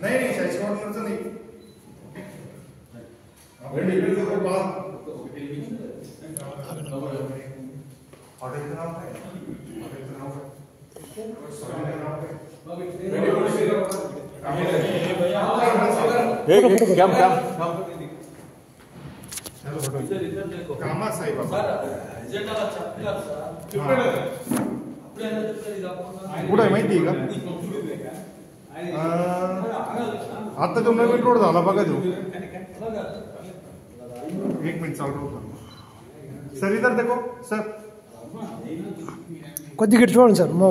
नहीं सही शॉट मत नहीं रेडी बिल्कुल को बात ऑर्डर इतना है कुठे माहिती आहे का आता तो नवीन रोड झाला बघा तो 1 मिनिट चालू सर इधर देखो सर కొద్దిగా చూడండి సార్ మా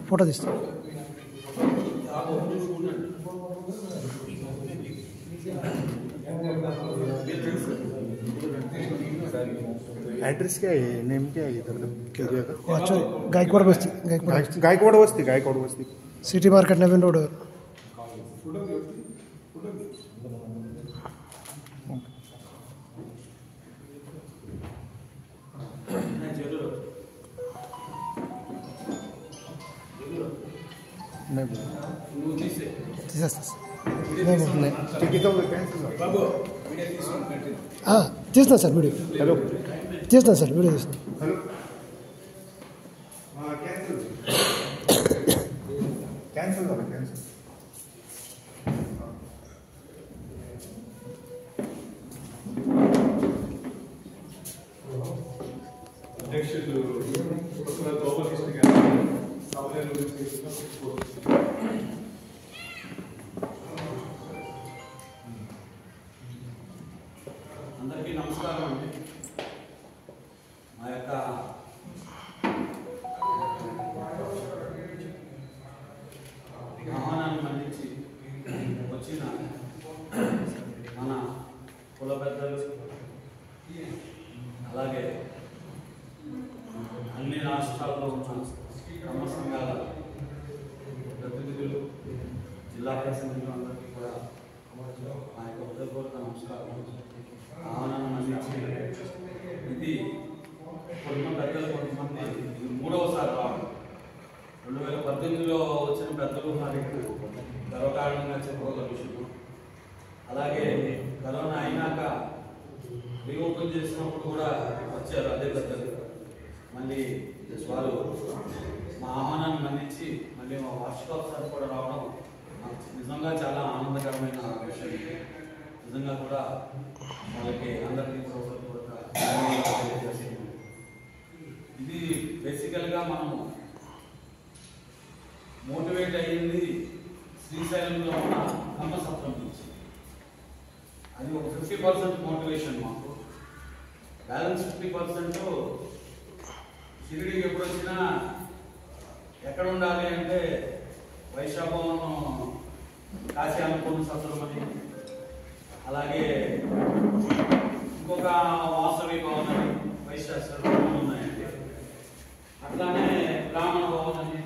ఫోటో తీస్తాం एड्रेस क्या है नेम क्या है इधर का अच्छा गायकवाड़ बस्ती सिटी मार्केट नवीन रोड తీస్తున్నా సార్ వీడియో हेलो తీస్తున్నా సార్ వీడియో తీస్తున్నా हेलो कैंसिल झालं कैंसिल అందరికీ నమస్కారం అండి. మా యొక్క ఆహ్వానాన్ని మన్నించి వచ్చిన మన కుల పెద్దలు అలాగే అన్ని రాష్ట్రాల్లో ఉన్న కర్మ సంఘాల ప్రతినిధులు జిల్లా ప్రతినిధులు అందరికీ కూడా మా యొక్క హృదయపూర్వక నమస్కారం. ఆహ్వానాన్ని మన్నించి ఇది కొంతమంది పెద్దలు కొంతమంది ఇది 3వసారి రావడం 2018లో వచ్చిన పెద్దలు నాకు గర్వకారణంగా చెప్పుకోగల విషయం. అలాగే కరోనా అయినాక రీఓపెన్ చేసినప్పుడు కూడా వచ్చారు అదే పెద్దలు. మళ్ళీ వారు మా ఆహ్వానాన్ని మన్నించి మళ్ళీ మా వార్షికోత్సవాలు కూడా రావడం నాకు నిజంగా చాలా ఆనందకరమైన విషయం. నిజంగా కూడా వాళ్ళకి అందరికీ తెలియజేస్తున్నాం. ఇది బేసికల్గా మనం మోటివేట్ అయ్యింది శ్రీశైలంలో ఉన్న కమ్మసత్రం నుంచి. అది ఒక 50% మోటివేషన్ మాకు. బ్యాలెన్స్ 50% షిరిడీకి ఎప్పుడు వచ్చినా ఎక్కడ ఉండాలి అంటే వైశాఖవనం కాశీ అనుకున్న సత్రం అని, అలాగే ఇంకొక వాసవి భవన్ అని వైశాఖం ఉన్నాయండి. అట్లానే బ్రాహ్మణ భవన్ అని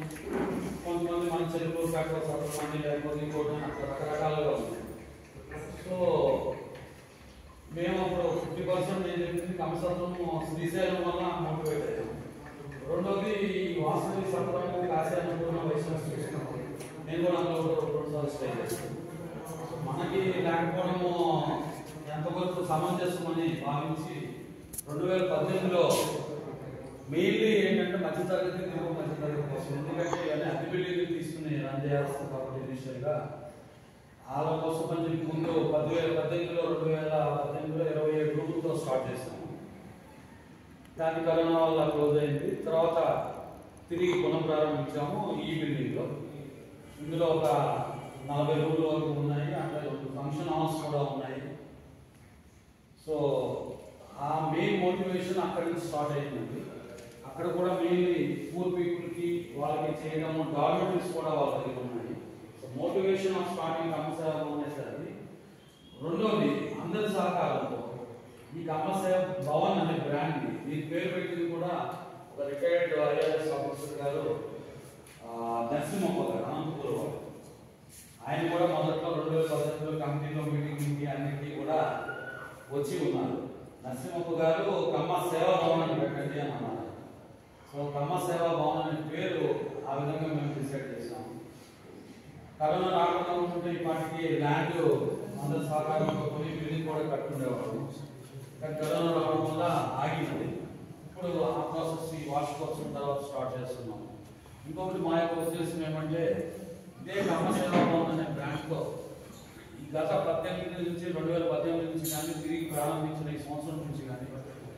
కొంతమంది మన చెరుకు పేట సత్రం అని లేకపోతే ఇంకోటి అట్లా రకరకాలుగా ఉన్నాయి. సో మేము అప్పుడు 50% నేను చెప్పింది కమసత్వం శ్రీశైలం వల్ల మోటివేట్ అయ్యాము. రెండోది వాసవి సత్రం కాశీ అనుకున్న వైశాఖం చూసినప్పుడు నేను కూడా అందులో 2 సార్లు స్టే చేస్తాను. మనకి లేకపోవడము ఎంతవరకు సమంజసమని భావించి 2018లో మెయిన్లీ ఏంటంటే మధ్యతరగతి కోసం, ఎందుకంటే ఇవన్నీ అతిబిల్లింగ్ తీసుకుని రన్ చేయాల్సింది కాబట్టి ఇనిషియల్గా వాళ్ళ కోసం అని చెప్పి ముందు 2018లో 27 రూములతో స్టార్ట్ చేసాము. దాని కరోనా వల్ల క్లోజ్ అయింది. తర్వాత తిరిగి పునఃప్రారంభించాము ఈ బిల్డింగ్లో. ఇందులో ఒక 40 రూమ్లు వరకు ఉన్నాయి, అక్కడ ఫంక్షన్ హాల్స్ కూడా ఉన్నాయి. సో ఆ మెయిన్ మోటివేషన్ అక్కడి నుంచి స్టార్ట్ అయిందండి. అక్కడ కూడా మెయిన్లీ పూర్ పీపుల్కి వాళ్ళకి చేయడము, డార్మెంటరీస్ కూడా వాళ్ళ దగ్గర ఉన్నాయి. సో మోటివేషన్ ఆఫ్ స్టార్టింగ్ కమ్మసేవ అనేసరికి రెండోది అందరి సహకారంతో ఈ కమ్మసేవ భవన్ అనే బ్రాండ్ దీని పేరు పెట్టింది కూడా ఒక రిటైర్డ్ ఐఆర్ఎస్ ఆఫీసర్ గారు నరసింహప్ప గారు, అనంతపురం వారు. ఆయన కూడా మొదట్లో 2018లో కమిటీలో మీటింగ్కి అన్నింటినీ కూడా వచ్చి ఉన్నారు. నరసింహప్ప గారు కమ్మ సేవా భవన్ అని పెట్టండి అని అన్నారు. సో కమ్మ సేవా భవన్ అనే పేరు ఆ విధంగా మేము డిసైడ్ చేసాము. కరోనా రాకుండా ఉంటుంటే ఇప్పటికి ల్యాండ్ అందరి సహకారంతో కొన్ని బిల్డింగ్ కూడా కట్టుకునేవాడు. కానీ కరోనా రావడం వల్ల ఆగినది. ఇప్పుడు ఆ ప్రాసెస్ ఈ వార్షికోత్సవం తర్వాత స్టార్ట్ చేస్తున్నాము. ఇంకొకటి మా యొక్క ఉద్దేశం ఏమంటే ఇదే కమ్మ సేవా భవన్ అనే బ్రాండ్తో ఈ గత 2018 నుంచి 2018 నుంచి కానీ తిరిగి ప్రారంభించిన ఈ సంవత్సరం నుంచి కానీ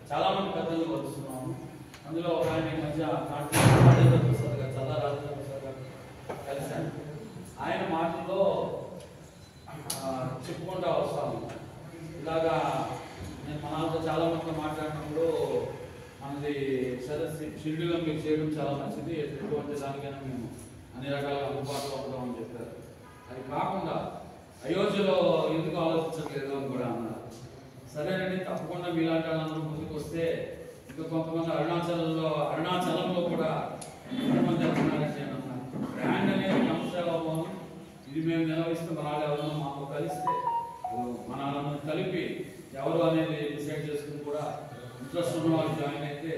చాలా మంది పెద్దలు కలుస్తున్నాము. అందులో ఒక ఆయన ఈ మధ్య రాజేంద్ర ప్రసాద్ గారు, చల్లా రాజేంద్ర ప్రసాద్ గారు కలిశాను. ఆయన మాటల్లో చెప్పుకుంటూ వస్తాము. ఇలాగా నేను మనతో చాలా మందితో మాట్లాడినప్పుడు మనది సదస్సు షిరిడీలో మీరు చేయడం చాలా మంచిది, ఎటువంటి దానికైనా మేము అన్ని రకాలుగా అందుబాటులో ఉంటామని చెప్పారు. అది కాకుండా అయోధ్యలో ఎందుకు ఆలోచించట్లేదు అని కూడా అన్నారు. సరేనండి, తప్పకుండా మీలాంటి వాళ్ళందరూ ముందుకు వస్తే ఇంకా కొంతమంది అరుణాచలంలో కూడా ఎంతమంది అంటున్నారంటే అన్నారు. బ్రాండ్ అనేది కమ్మసేవా భవన్, ఇది మేము నిర్వహిస్తే మన వాళ్ళు ఎవరైనా మాకు కలిస్తే మన వాళ్ళని కలిపి ఎవరు అనేది డిసైడ్ చేసుకుని కూడా ఇంట్రెస్ట్ ఉన్న వాళ్ళు జాయిన్ అయితే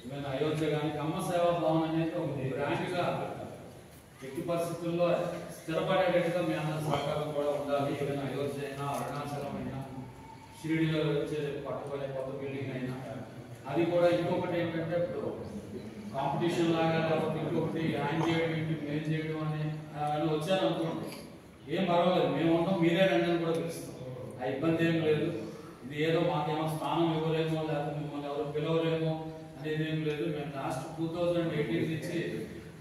మేము అయోధ్య కానీ కమ్మసేవా భవన్ అనేది ఒక బ్రాండ్గా ఎట్టి పరిస్థితుల్లో స్థిరపడేటట్టుగా మీ అందరి సహకారం కూడా ఉండాలి. ఏదైనా అయోధ్య అయినా, అరుణాచలం అయినా, షిరిడీలో వచ్చే పట్టుకునే కొత్త బిల్డింగ్ అయినా, అది కూడా ఇంకొకటి ఏంటంటే ఇప్పుడు కాంపిటీషన్ లాగా లేకపోతే ఇంకొకటి ఆయన చేయడం ఏంటి మేము చేయడం అని వచ్చాను అనుకోండి, ఏం పర్వాలేదు, మేము ఉంటాం, మీరే రండి అని కూడా పిలుస్తాం. ఆ ఇబ్బంది ఏం లేదు. ఇది ఏదో మాకేమో స్థానం ఇవ్వలేమో లేకపోతే మిమ్మల్ని ఎవరు పిలవలేమో అనేది ఏం లేదు. మేము లాస్ట్ 2018 నుంచి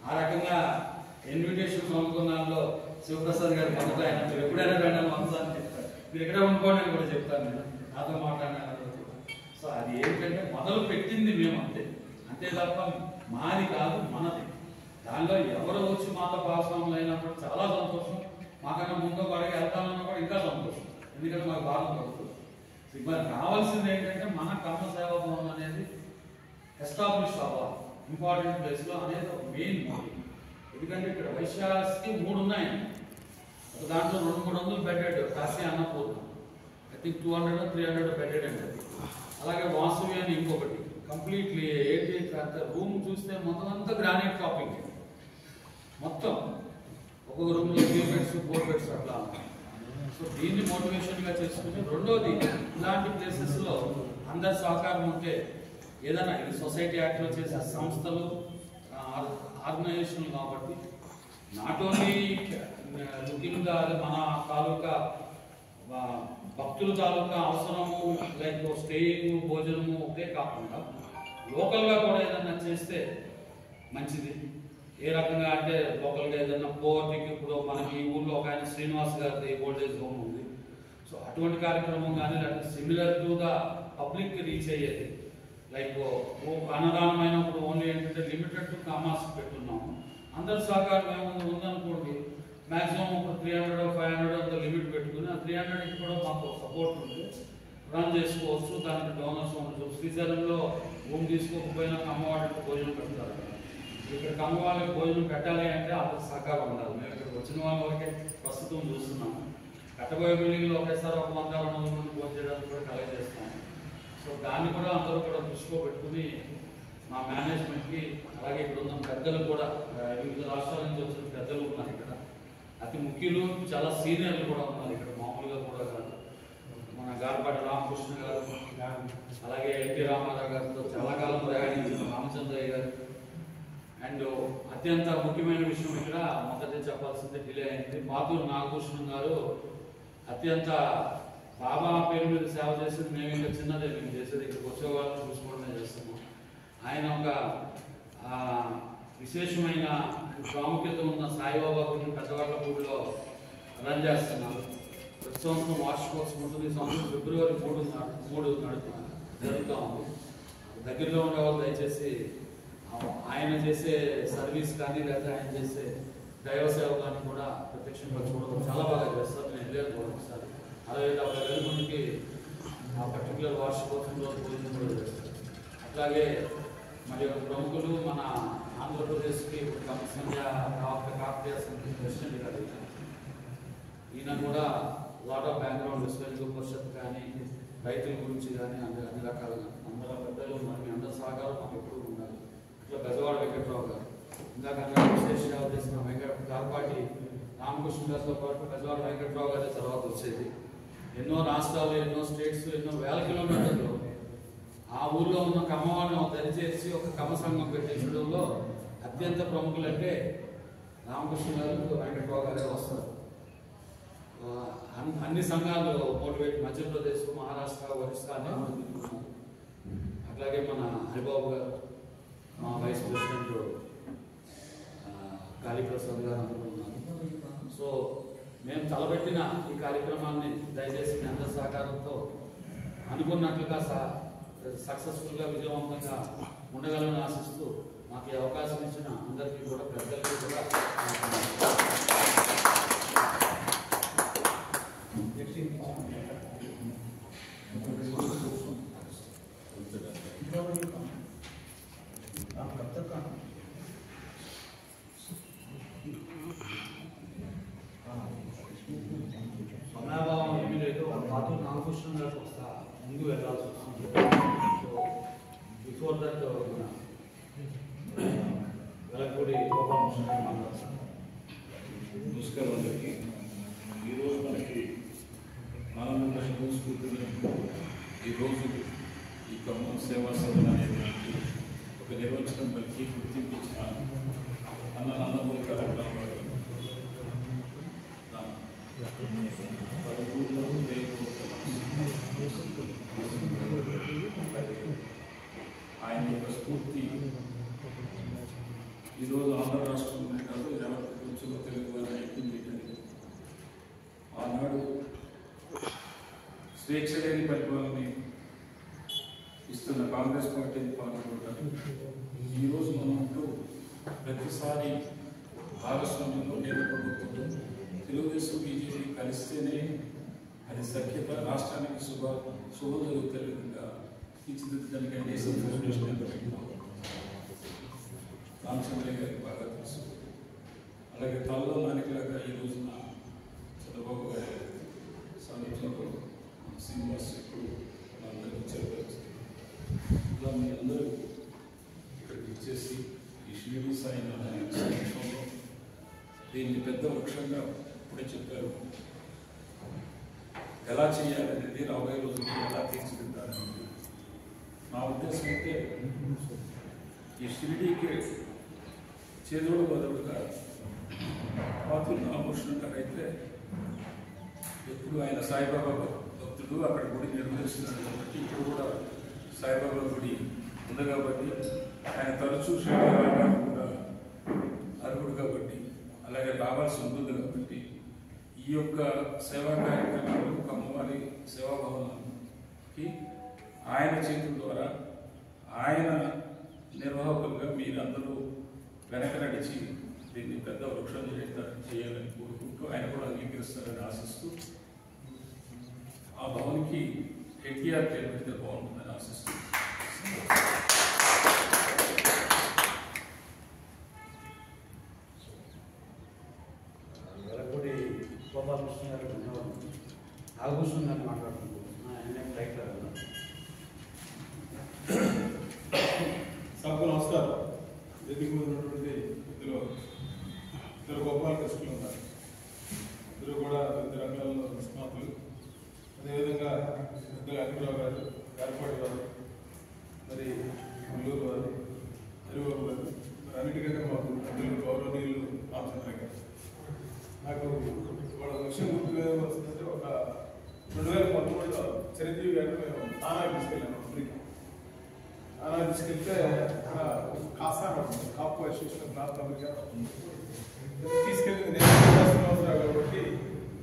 ఆ రకంగా ఇన్విటేషన్ అందుకున్నాలో శివప్రసాద్ గారు మొదట ఆయన మీరు ఎప్పుడైనా రండి వంశాన్ని చెప్తారు, మీరు ఎక్కడ ఉండుకోండి అని కూడా చెప్తాను నేను నాతో మాట్లాడిన. సో అది ఏంటంటే మొదలు పెట్టింది మేము అంతే తప్ప మాది కాదు, మనది. దానిలో ఎవరు వచ్చి మాతో భాగస్వాములు అయినప్పుడు చాలా సంతోషం. మాకన్నా ముందు వాడికి వెళ్తామన్నా కూడా ఇంకా సంతోషం, ఎందుకంటే మాకు బాగా పడుతుంది. మరి కావాల్సింది ఏంటంటే మన కమ్మ సేవా భవన్ అనేది ఎస్టాబ్లిష్ అవ్వాలి ఇంపార్టెంట్ ప్లేస్లో అనేది ఒక మెయిన్ మోటివ్. ఎందుకంటే ఇక్కడ వైశ్యాస్కి 3 ఉన్నాయండి. ఒక దాంట్లో 200-300 bedded Kashi Annapurna, I think 200-300 bedded అండి. అలాగే వాసవి అని ఇంకొకటి కంప్లీట్లీ ఏంటి రూమ్ చూస్తే మొత్తం అంతా గ్రానైట్ టాపింగ్, మొత్తం ఒక్కొక్క రూమ్లో 3 బెడ్స్ 4 బెడ్స్ అట్లా. సో దీన్ని మోటివేషన్గా చేసుకుని రెండోది ఇలాంటి ప్లేసెస్లో అందరి సహకారం ఉంటే ఏదైనా ఇది సొసైటీ యాక్ట్లో చేసే సంస్థలు ఆర్గనైజేషన్ కాబట్టి నాట్ ఓన్లీ లుకింగ్ మన తాలూకా భక్తుల తాలూకా అవసరము లైక్ స్టేయింగ్ భోజనము ఒకే కాకుండా లోకల్గా కూడా ఏదైనా చేస్తే మంచిది. ఏ రకంగా అంటే లోకల్గా ఏదైనా పోవర్టీకి ఇప్పుడు మనకి ఈ ఊళ్ళో ఒక ఆయన శ్రీనివాస్ గారి ఓల్డేజ్ హోమ్ ఉంది. సో అటువంటి కార్యక్రమం కానీ లేకపోతే similar to the public reach అయ్యేది లైక్ అన్నదానమైనప్పుడు ఓన్లీ ఏంటంటే లిమిటెడ్ టు కామాస్ పెట్టున్నాము. అందరి సహకారం ఏమైనా ఉందనుకోండి, మ్యాక్సిమం ఒక 300-500 అంత లిమిట్ పెట్టుకుని ఆ 300కి కూడా మాకు సపోర్ట్ ఉంది, రన్ చేసుకోవచ్చు. దానికి డోనర్స్ ఉండొచ్చు. శ్రీశైలంలో రూమ్ తీసుకోకపోయినా కమ్మవాళ్ళకి భోజనం పెడతారు. ఇక్కడ కమ్మవాళ్ళకి భోజనం పెట్టాలి అంటే అందరికి సహకారం ఉండాలి. మేము ఇక్కడ వచ్చిన వాళ్ళ వరకే ప్రస్తుతం చూస్తున్నాము. కట్టబోయే బిల్డింగ్లో ఒకేసారి 100-200 మంది భోజనం చేయడానికి కూడా కలెక్ట్ చేస్తాము. సో దాన్ని కూడా అందరూ కూడా దృష్టిలో పెట్టుకుని మా మేనేజ్మెంట్కి అలాగే ఇక్కడ ఉన్న పెద్దలు కూడా వివిధ రాష్ట్రాల నుంచి వచ్చిన పెద్దలు ఉన్నారు ఇక్కడ, అతి ముఖ్యులు చాలా సీనియర్లు కూడా ఉన్నారు ఇక్కడ, మామూలుగా కూడా కాదు. మన గార్పాటి రామకృష్ణ గారు, అలాగే ఎన్టీ రామారావు గారితో చాలా కాలం ప్రయాణించిన రామచంద్రయ్య గారు. అండ్ అత్యంత ముఖ్యమైన విషయం ఇక్కడ మొదటి చెప్పాల్సిందే డిలే అయింది, పాతూరు నాగభూషణం గారు అత్యంత బాబా పేరు మీద సేవ చేసేది మేము ఇంకా చిన్నదే మేము చేసేది, ఇక్కడికి వచ్చేవాళ్ళని చూసుకోవడమే చేస్తాము. ఆయన ఒక విశేషమైన ప్రాముఖ్యత ఉన్న సాయిబాబా గుడిని పెద్దవాళ్ళపూడిలో రన్ చేస్తున్నారు. ప్రతి సంవత్సరం వార్షికోత్సవం ఉంటుంది. ఈ సంవత్సరం ఫిబ్రవరి 3 జరుగుతూ ఉంది. దగ్గరలో ఉండే వాళ్ళు దయచేసి ఆయన చేసే సర్వీస్ కానీ లేదా ఆయన చేసే దైవ సేవ కానీ కూడా ప్రత్యక్షంగా చూడడం చాలా బాగా చేస్తారు. నేను వెళ్ళాను కూడా ఒకసారి 60,000 మందికి ఆ పర్టికులర్ వార్షికోత్సవంలో భోజనం కూడా చేస్తారు. అట్లాగే మరి ప్రముఖులు మన ఆంధ్రప్రదేశ్కి కాకతీయ సంఘ ప్రెసిడెంట్ గారు, ఈయన కూడా lot of background Hindu Parishad కానీ రైతుల గురించి కానీ అన్ని రకాలుగా అందరూ పెద్దలు మరి అందరి సహకారం మాకు ఎప్పుడు ఉండాలి. ఇట్లా బెజవాడ వెంకట్రావు గారు ఇందాక విశేష సేవ చేసిన గార్పాటి రామకృష్ణ గారితో పాటు బెజవాడ వెంకట్రావు గారి తర్వాత వచ్చేది. ఎన్నో రాష్ట్రాలు, ఎన్నో స్టేట్స్, ఎన్నో వేల కిలోమీటర్లు ఆ ఊళ్ళో ఉన్న కమ్మవాడిని దరిచేసి ఒక కమ్మ సంఘం పెట్టించడంలో అత్యంత ప్రముఖులంటే రామకృష్ణ గారు, వెంకట్రావు గారే వస్తారు. అన్ని సంఘాలు మోటివేట్ మధ్యప్రదేశ్, మహారాష్ట్ర, ఒరిస్సా అట్లాగే మన హరిబాబు గారు, మా వైస్ ప్రెసిడెంట్ కాళీప్రసాద్ గారు అందరూ ఉన్నారు. సో మేము తలపెట్టిన ఈ కార్యక్రమాన్ని దయచేసి మీ అందరి సహకారంతో అనుకున్నట్లుగా సక్సెస్ఫుల్గా విజయవంతంగా ఉండగలని ఆశిస్తూ మాకు ఈ అవకాశం ఇచ్చిన అందరికీ కూడా పెద్దలకి కూడా సమయాభావం ఏమీ లేదు. పాతూరు రామకృష్ణ గారికి వస్తా ముందు వెళ్ళాల్సి వస్తుంది. So before that Velagapudi Gopalakrishna మాట్లాడతాను. నమస్కారం అందరికీ. ఈరోజు మనకి ఆనందంగా స్ఫూర్తిని ఈరోజు ఈ ఖమ్మం సేవా సదన్ అనేటువంటి ఒక నిర్వచనం పలికి గుర్తింపించిన అన్న నందమూరి కార్యక్రమం ఆయన యొక్క స్ఫూర్తి ఈరోజు ఆంధ్ర రాష్ట్రంలోనే కాదు, యావత్ ప్రపంచంలో తెలుగు వారిని ఐక్యం చేయడానికి ఆనాడు స్వేచ్ఛ లేని పరిపాలనని ఇస్తున్న కాంగ్రెస్ పార్టీని పాల్గొంటారు. ఈరోజు మనం అంటూ ప్రతిసారి భాగస్వామ్యంలో కేంద్ర ప్రభుత్వంలో తెలుగుదేశం బీజేపీ కలిస్తేనే అది సఖ్యత రాష్ట్రానికి శుభం జరుగుతే విధంగా తీర్చిదిద్దడానికి దేశం ఫౌండేషన్ ఎంత పెట్టినాం రామచంద్రయ్య గారికి బాగా తెలుసు. అలాగే తలలో నానికలాగా ఈ రోజున చంద్రబాబు గారి సాన్నిధ్యంలో శ్రీనివాస్ ఇప్పుడు అందరికీ చేరువస్తుంది. ఇలా మీ అందరూ ఇక్కడికి ఇచ్చేసి ఈ షిరిడి సాయి సంవత్సరంలో దీన్ని పెద్ద వృక్షంగా ఇప్పుడే చెప్పారు. ఎలా చేయాలనేది రాబోయే రోజుల్లో ఎలా తీర్చిదిద్దాలనేది నా ఉద్దేశం అయితే ఈ షిరిడీకి చేదోడు బదులుగా పాతూరు రామకృష్ణ గారు అయితే ఎప్పుడు ఆయన సాయిబాబా భక్తుడు, అక్కడ గుడి నిర్వహిస్తున్నారు కాబట్టి ఇప్పుడు కూడా సాయిబాబా గుడి ఉంది కాబట్టి ఆయన తరచూ షిరిడీ కూడా అర్హుడు కాబట్టి అలాగే రావాల్సి ఉంటుంది కాబట్టి ఈ యొక్క సేవా కార్యక్రమాలు కమ్మవారి సేవాభవనానికి ఆయన చేతుల ద్వారా ఆయన నిర్వాహకులుగా మీరందరూ వెనక నడిచి దీన్ని పెద్ద వృక్షం చేయాలని కోరుకుంటూ ఆయన కూడా అంగీకరిస్తారని ఆశిస్తూ ఆ భవన్కి ఎన్టీఆర్ పేరు పెడితే బాగుంటుందని ఆశిస్తూ వెలగపూడి గోపాలకృష్ణ గారు నాగభూషణ్ గారిని మాట్లాడుతున్నాను. ఆయన డైరెక్టర్ కదా. सबको नमस्कार. वेदिक మీద ఉన్నటువంటి ఇద్దరు గోపాలకృష్ణులు ఉన్నారు. ఇద్దరు కూడా వివిధ రంగాల్లో నిష్ణాతులు. అదేవిధంగా పెద్దలు అంకురావు గారు, గార్పాటి గారు, మరి ముల్లూరు గారు, హరిబాబు గారు, మరి అన్నిటికంటే మాకు పెద్దలు గౌరవనీయులు రామచంద్ర గారు. నాకు వాళ్ళ విషయం గుర్తుగా వస్తుందంటే ఒక 2013లో చిరంజీవి గారిని మేము తానాకి తీసుకెళ్ళాము. అమెరికా తీసుకెళ్తే అక్కడ కాసాన కాపు అసోసియేషన్ నార్త్ అమెరికా తీసుకెళ్ళి నేను కాబట్టి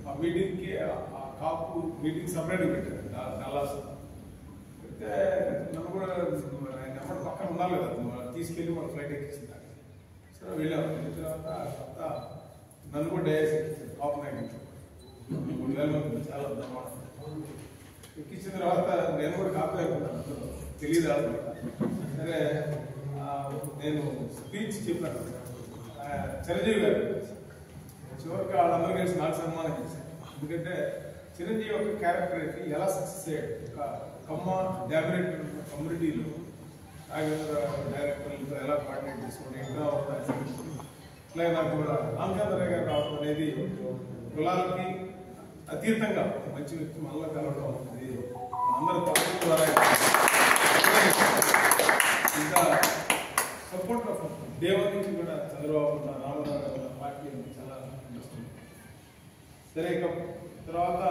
ఆ మీటింగ్కి ఆ కాపు మీటింగ్ సపరేట్గా పెట్టారు డల్లాస్ అయితే నన్ను కూడా ఆయన నెంబర్ పక్కన ఉండాలి కదా తీసుకెళ్ళి మన ఫ్లైట్ ఎక్కించింది సరే వెళ్ళాము. వెళ్ళిన తర్వాత నన్ను కూడా డయాస్ ఎక్కించారు కాపు నాయకులు చాలా ఎక్కించిన తర్వాత నేను కూడా కాపు అయిపోతాను తెలియదు. సరే నేను స్పీచ్ చెప్పాను చిరంజీవి గారు చివరికి వాళ్ళందరూ కలిసి నాకు సన్మానం చేశారు. ఎందుకంటే చిరంజీవి యొక్క క్యారెక్టర్ అయితే ఎలా సక్సెస్ అయ్యాడు ఒక కమ్మ డామినేట్ కమ్యూనిటీలో నాగేంద్ర డైరెక్టర్లతో ఎలా కోఆర్డినేట్ చేసుకోండి ఇంకా ఇట్లాగే నాకు కూడా రామచంద్రయ్య గారు రావడం అనేది కులాలకి అతీతంగా మంచి వ్యక్తి మళ్ళీ కలవడం అనేది అందరూ తప్పని ద్వారా ఇంకా సపోర్ట్ ఆఫ్ దేవన్ నుంచి కూడా చంద్రబాబు రామరావు పార్టీ చాలా ఇంట్రెస్ట్ ఉంది. సరే ఇక తర్వాత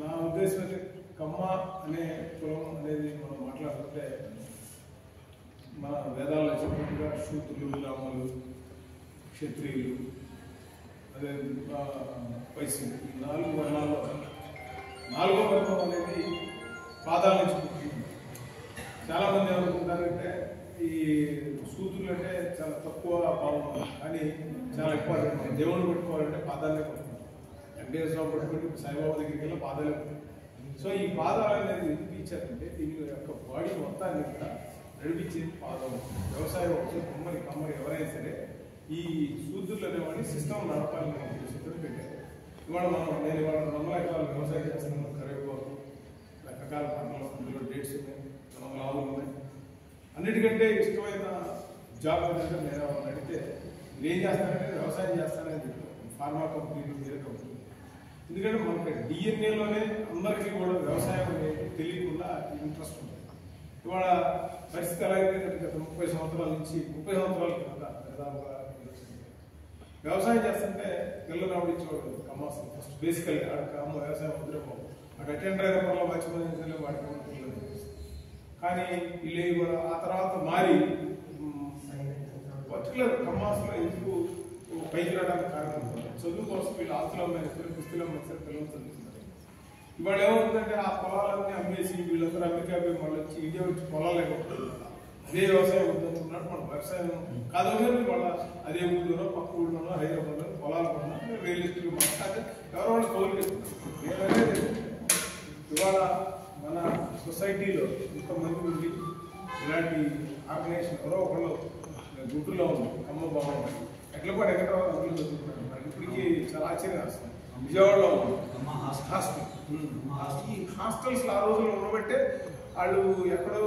నా ఉద్దేశం అయితే కమ్మ అనే కులం అనేది మనం మాట్లాడుతుంటే మన వేదాల్లో చెప్పినట్టుగా శూద్రులు రాములు క్షత్రియులు అదే వైశ్యులు ఈ 4 వర్ణాల్లో 4వ వర్గం అనేది పాదాల నుంచి పుట్టింది. చాలామంది ఏమనుకుంటారంటే ఈ శూద్రులు అంటే చాలా తక్కువ భావం కానీ చాలా ఎక్కువ దేవుణ్ణి పట్టుకోవాలంటే పాదాలనే పట్టుకుంటాం. వెంకటేశ్వర పట్టుకుంటే సాయిబాబా దగ్గరికి వెళ్ళి పాదాలే పట్టుకుంటాం. సో ఈ పాదాలు అనేది ఎందుకు ఇచ్చారంటే దీని యొక్క బాడీ మొత్తాన్ని కూడా నడిపించేది పాదం. వ్యవసాయం వచ్చి కమ్మరి ఎవరైనా సరే ఈ శూద్రులు అనేవాడిని సిస్టమ్ నడపాలని ఉద్దేశంతో పెట్టారు. ఇవాళ నేను ఇవాళ 200 ఎకరాలు వ్యవసాయం చేస్తున్నాను. కరివేపాకు రకరకాల పంటలు అందులో డేట్స్ ఉన్నాయి, 200 ఆవులు ఉన్నాయి. అన్నిటికంటే ఇష్టమైన జాబ్ ఏంటంటే నేను అడిగితే ఏం చేస్తానంటే వ్యవసాయం చేస్తానని చెప్పాను. ఫార్మా కంపెనీలు వేరే కంపెనీలు ఎందుకంటే మనకి డిఎన్ఏలోనే అందరికీ కూడా వ్యవసాయం అనేది తెలియకుండా ఇంట్రెస్ట్ ఉంటుంది. ఇవాళ పరిస్థితి ఎలా అయిపోయిందంటే గత 30 సంవత్సరాల నుంచి 30 సంవత్సరాల కింద దాదాపుగా వ్యవసాయం చేస్తుంటే పిల్లలు రావడించేవాడు కమ్మాసం ఫస్ట్ బేసికల్గా అమ్మ వ్యవసాయం వదిలేపో అటు అటెండర్ అయిన పనులు మర్చిపోయిన వాడికి పిల్లలు కానీ వీళ్ళు ఆ తర్వాత మారి పర్టికులర్ కమ్మాసంలో ఎందుకు పైకి రావడానికి కారణం చదువు కోసం వీళ్ళు ఆస్తులు అమ్మాయిస్తారు పుస్తకాలు అమ్మాయిస్తారు పిల్లలు చదువుతున్నారు. ఇవాళ ఏమవుతుందంటే ఆ పొలాలన్నీ అమ్మేసి వీళ్ళందరూ అమెరికా పోయి మళ్ళీ వచ్చి ఇండియా వచ్చి పొలాలు లేకపోతున్నారు. అదే వ్యవసాయం వద్దనుకున్నాడు. మన వ్యవసాయం కాదని వాళ్ళ అదే ఊళ్ళోనో పక్క ఊళ్ళోనో హైదరాబాద్లో పొలాలు కొన్నా రియల్ ఎస్టేట్ మాట్లాడితే ఎవరో వాళ్ళు కోరుకుంటున్నారు. ఇవాళ మన సొసైటీలో ఇంతమంది ఉంది ఇలాంటి ఆర్గనైజేషన్ ఎవరో ఒకళ్ళు గుంటూరులో ఉంది కమ్మ బాగుంది ఎట్లా కూడా ఎక్కడ అందులో చదువుకుంటారు. ఇప్పటికీ చాలా ఆశ్చర్యం వస్తుంది. విజయవాడలో ఉంది హాస్టల్స్ ఆ రోజుల్లో ఉండబట్టే వాళ్ళు ఎక్కడో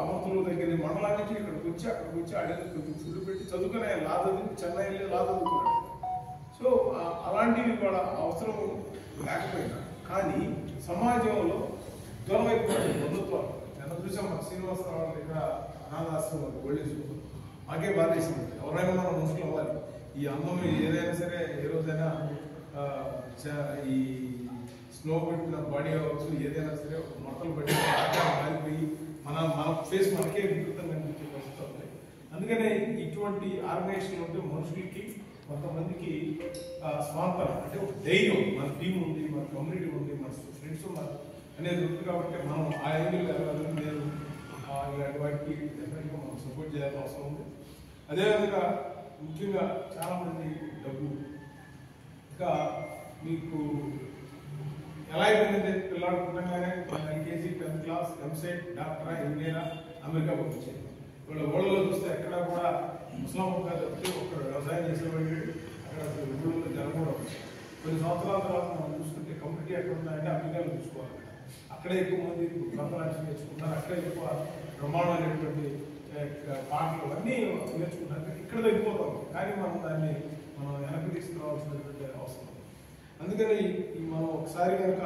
అమృతులు దగ్గర మండలాల నుంచి ఇక్కడికి వచ్చి అక్కడికి వచ్చి ఆడేది ఫుడ్ పెట్టి చదువుకునే లా చదువు చెన్నై లా చదువుకున్నాడు. సో అలాంటివి కూడా అవసరం లేకపోయినా కానీ సమాజంలో దూరం అయిపోయింది బంధుత్వాలు. నేను చూసాం మన శ్రీనివాసరావు దగ్గర అనాథాశ్రమం ఓల్డేజ్ మాకే బాధేసింది. ఎవరైనా మనం మనుషులు అవ్వాలి. ఈ అందం ఏదైనా సరే ఏ రోజైనా ఈ స్నో పెట్టిన బాడీ అవ్వచ్చు ఏదైనా సరే మొట్టలు పెట్టి మారిపోయి మన ఫేస్ మనకే వికృతంగా అనిపించే పరిస్థితి ఉంది. అందుకనే ఇటువంటి ఆర్గనైజేషన్ ఉంటే మనుషులకి కొంతమందికి స్వాంతన అంటే ఒక ధైర్యం మన టీం ఉంది, మన కమ్యూనిటీ ఉంది, మన ఫ్రెండ్స్ ఉన్నారు అనేది ఉంది. కాబట్టి మనం ఆ యాంగిల్ వెళ్ళాలని నేను ఇలాంటి వాటికి డెఫినెట్గా మనం సపోర్ట్ చేయాల్సిన అవసరం ఉంది. అదేవిధంగా ముఖ్యంగా చాలామంది డబ్బు ఇంకా మీకు ఎలా అయిపోయిందంటే పిల్లలు పుట్టంగానే ఎల్కేజీ 10th క్లాస్ ఎంసెట్ డాక్టరా ఇంజనీరా అమెరికా పంపించేది. వాళ్ళ ఓళ్ళలో చూస్తే ఎక్కడ కూడా ముస్లాం తప్పితే ఒక్కడ వ్యవసాయం చేసేవాళ్ళు అక్కడ ఊళ్ళో జనం కూడా వచ్చాయి. కొన్ని సంవత్సరాల తర్వాత మనం చూసుకుంటే కమ్యూనిటీ ఎక్కడ ఉందంటే అమెరికాలో చూసుకోవాలి. అక్కడే ఎక్కువ మంది భరతనాట్యం నేర్చుకుంటారు. అక్కడే ఎక్కువ బ్రహ్మాండమైనటువంటి పాటలు అన్నీ నేర్చుకుంటారు. ఇక్కడ తగ్గిపోతాం కానీ దాన్ని మనం వెనక్కి తీసుకురావాల్సినటువంటి అవసరం. అందుకని మనం ఒకసారి కనుక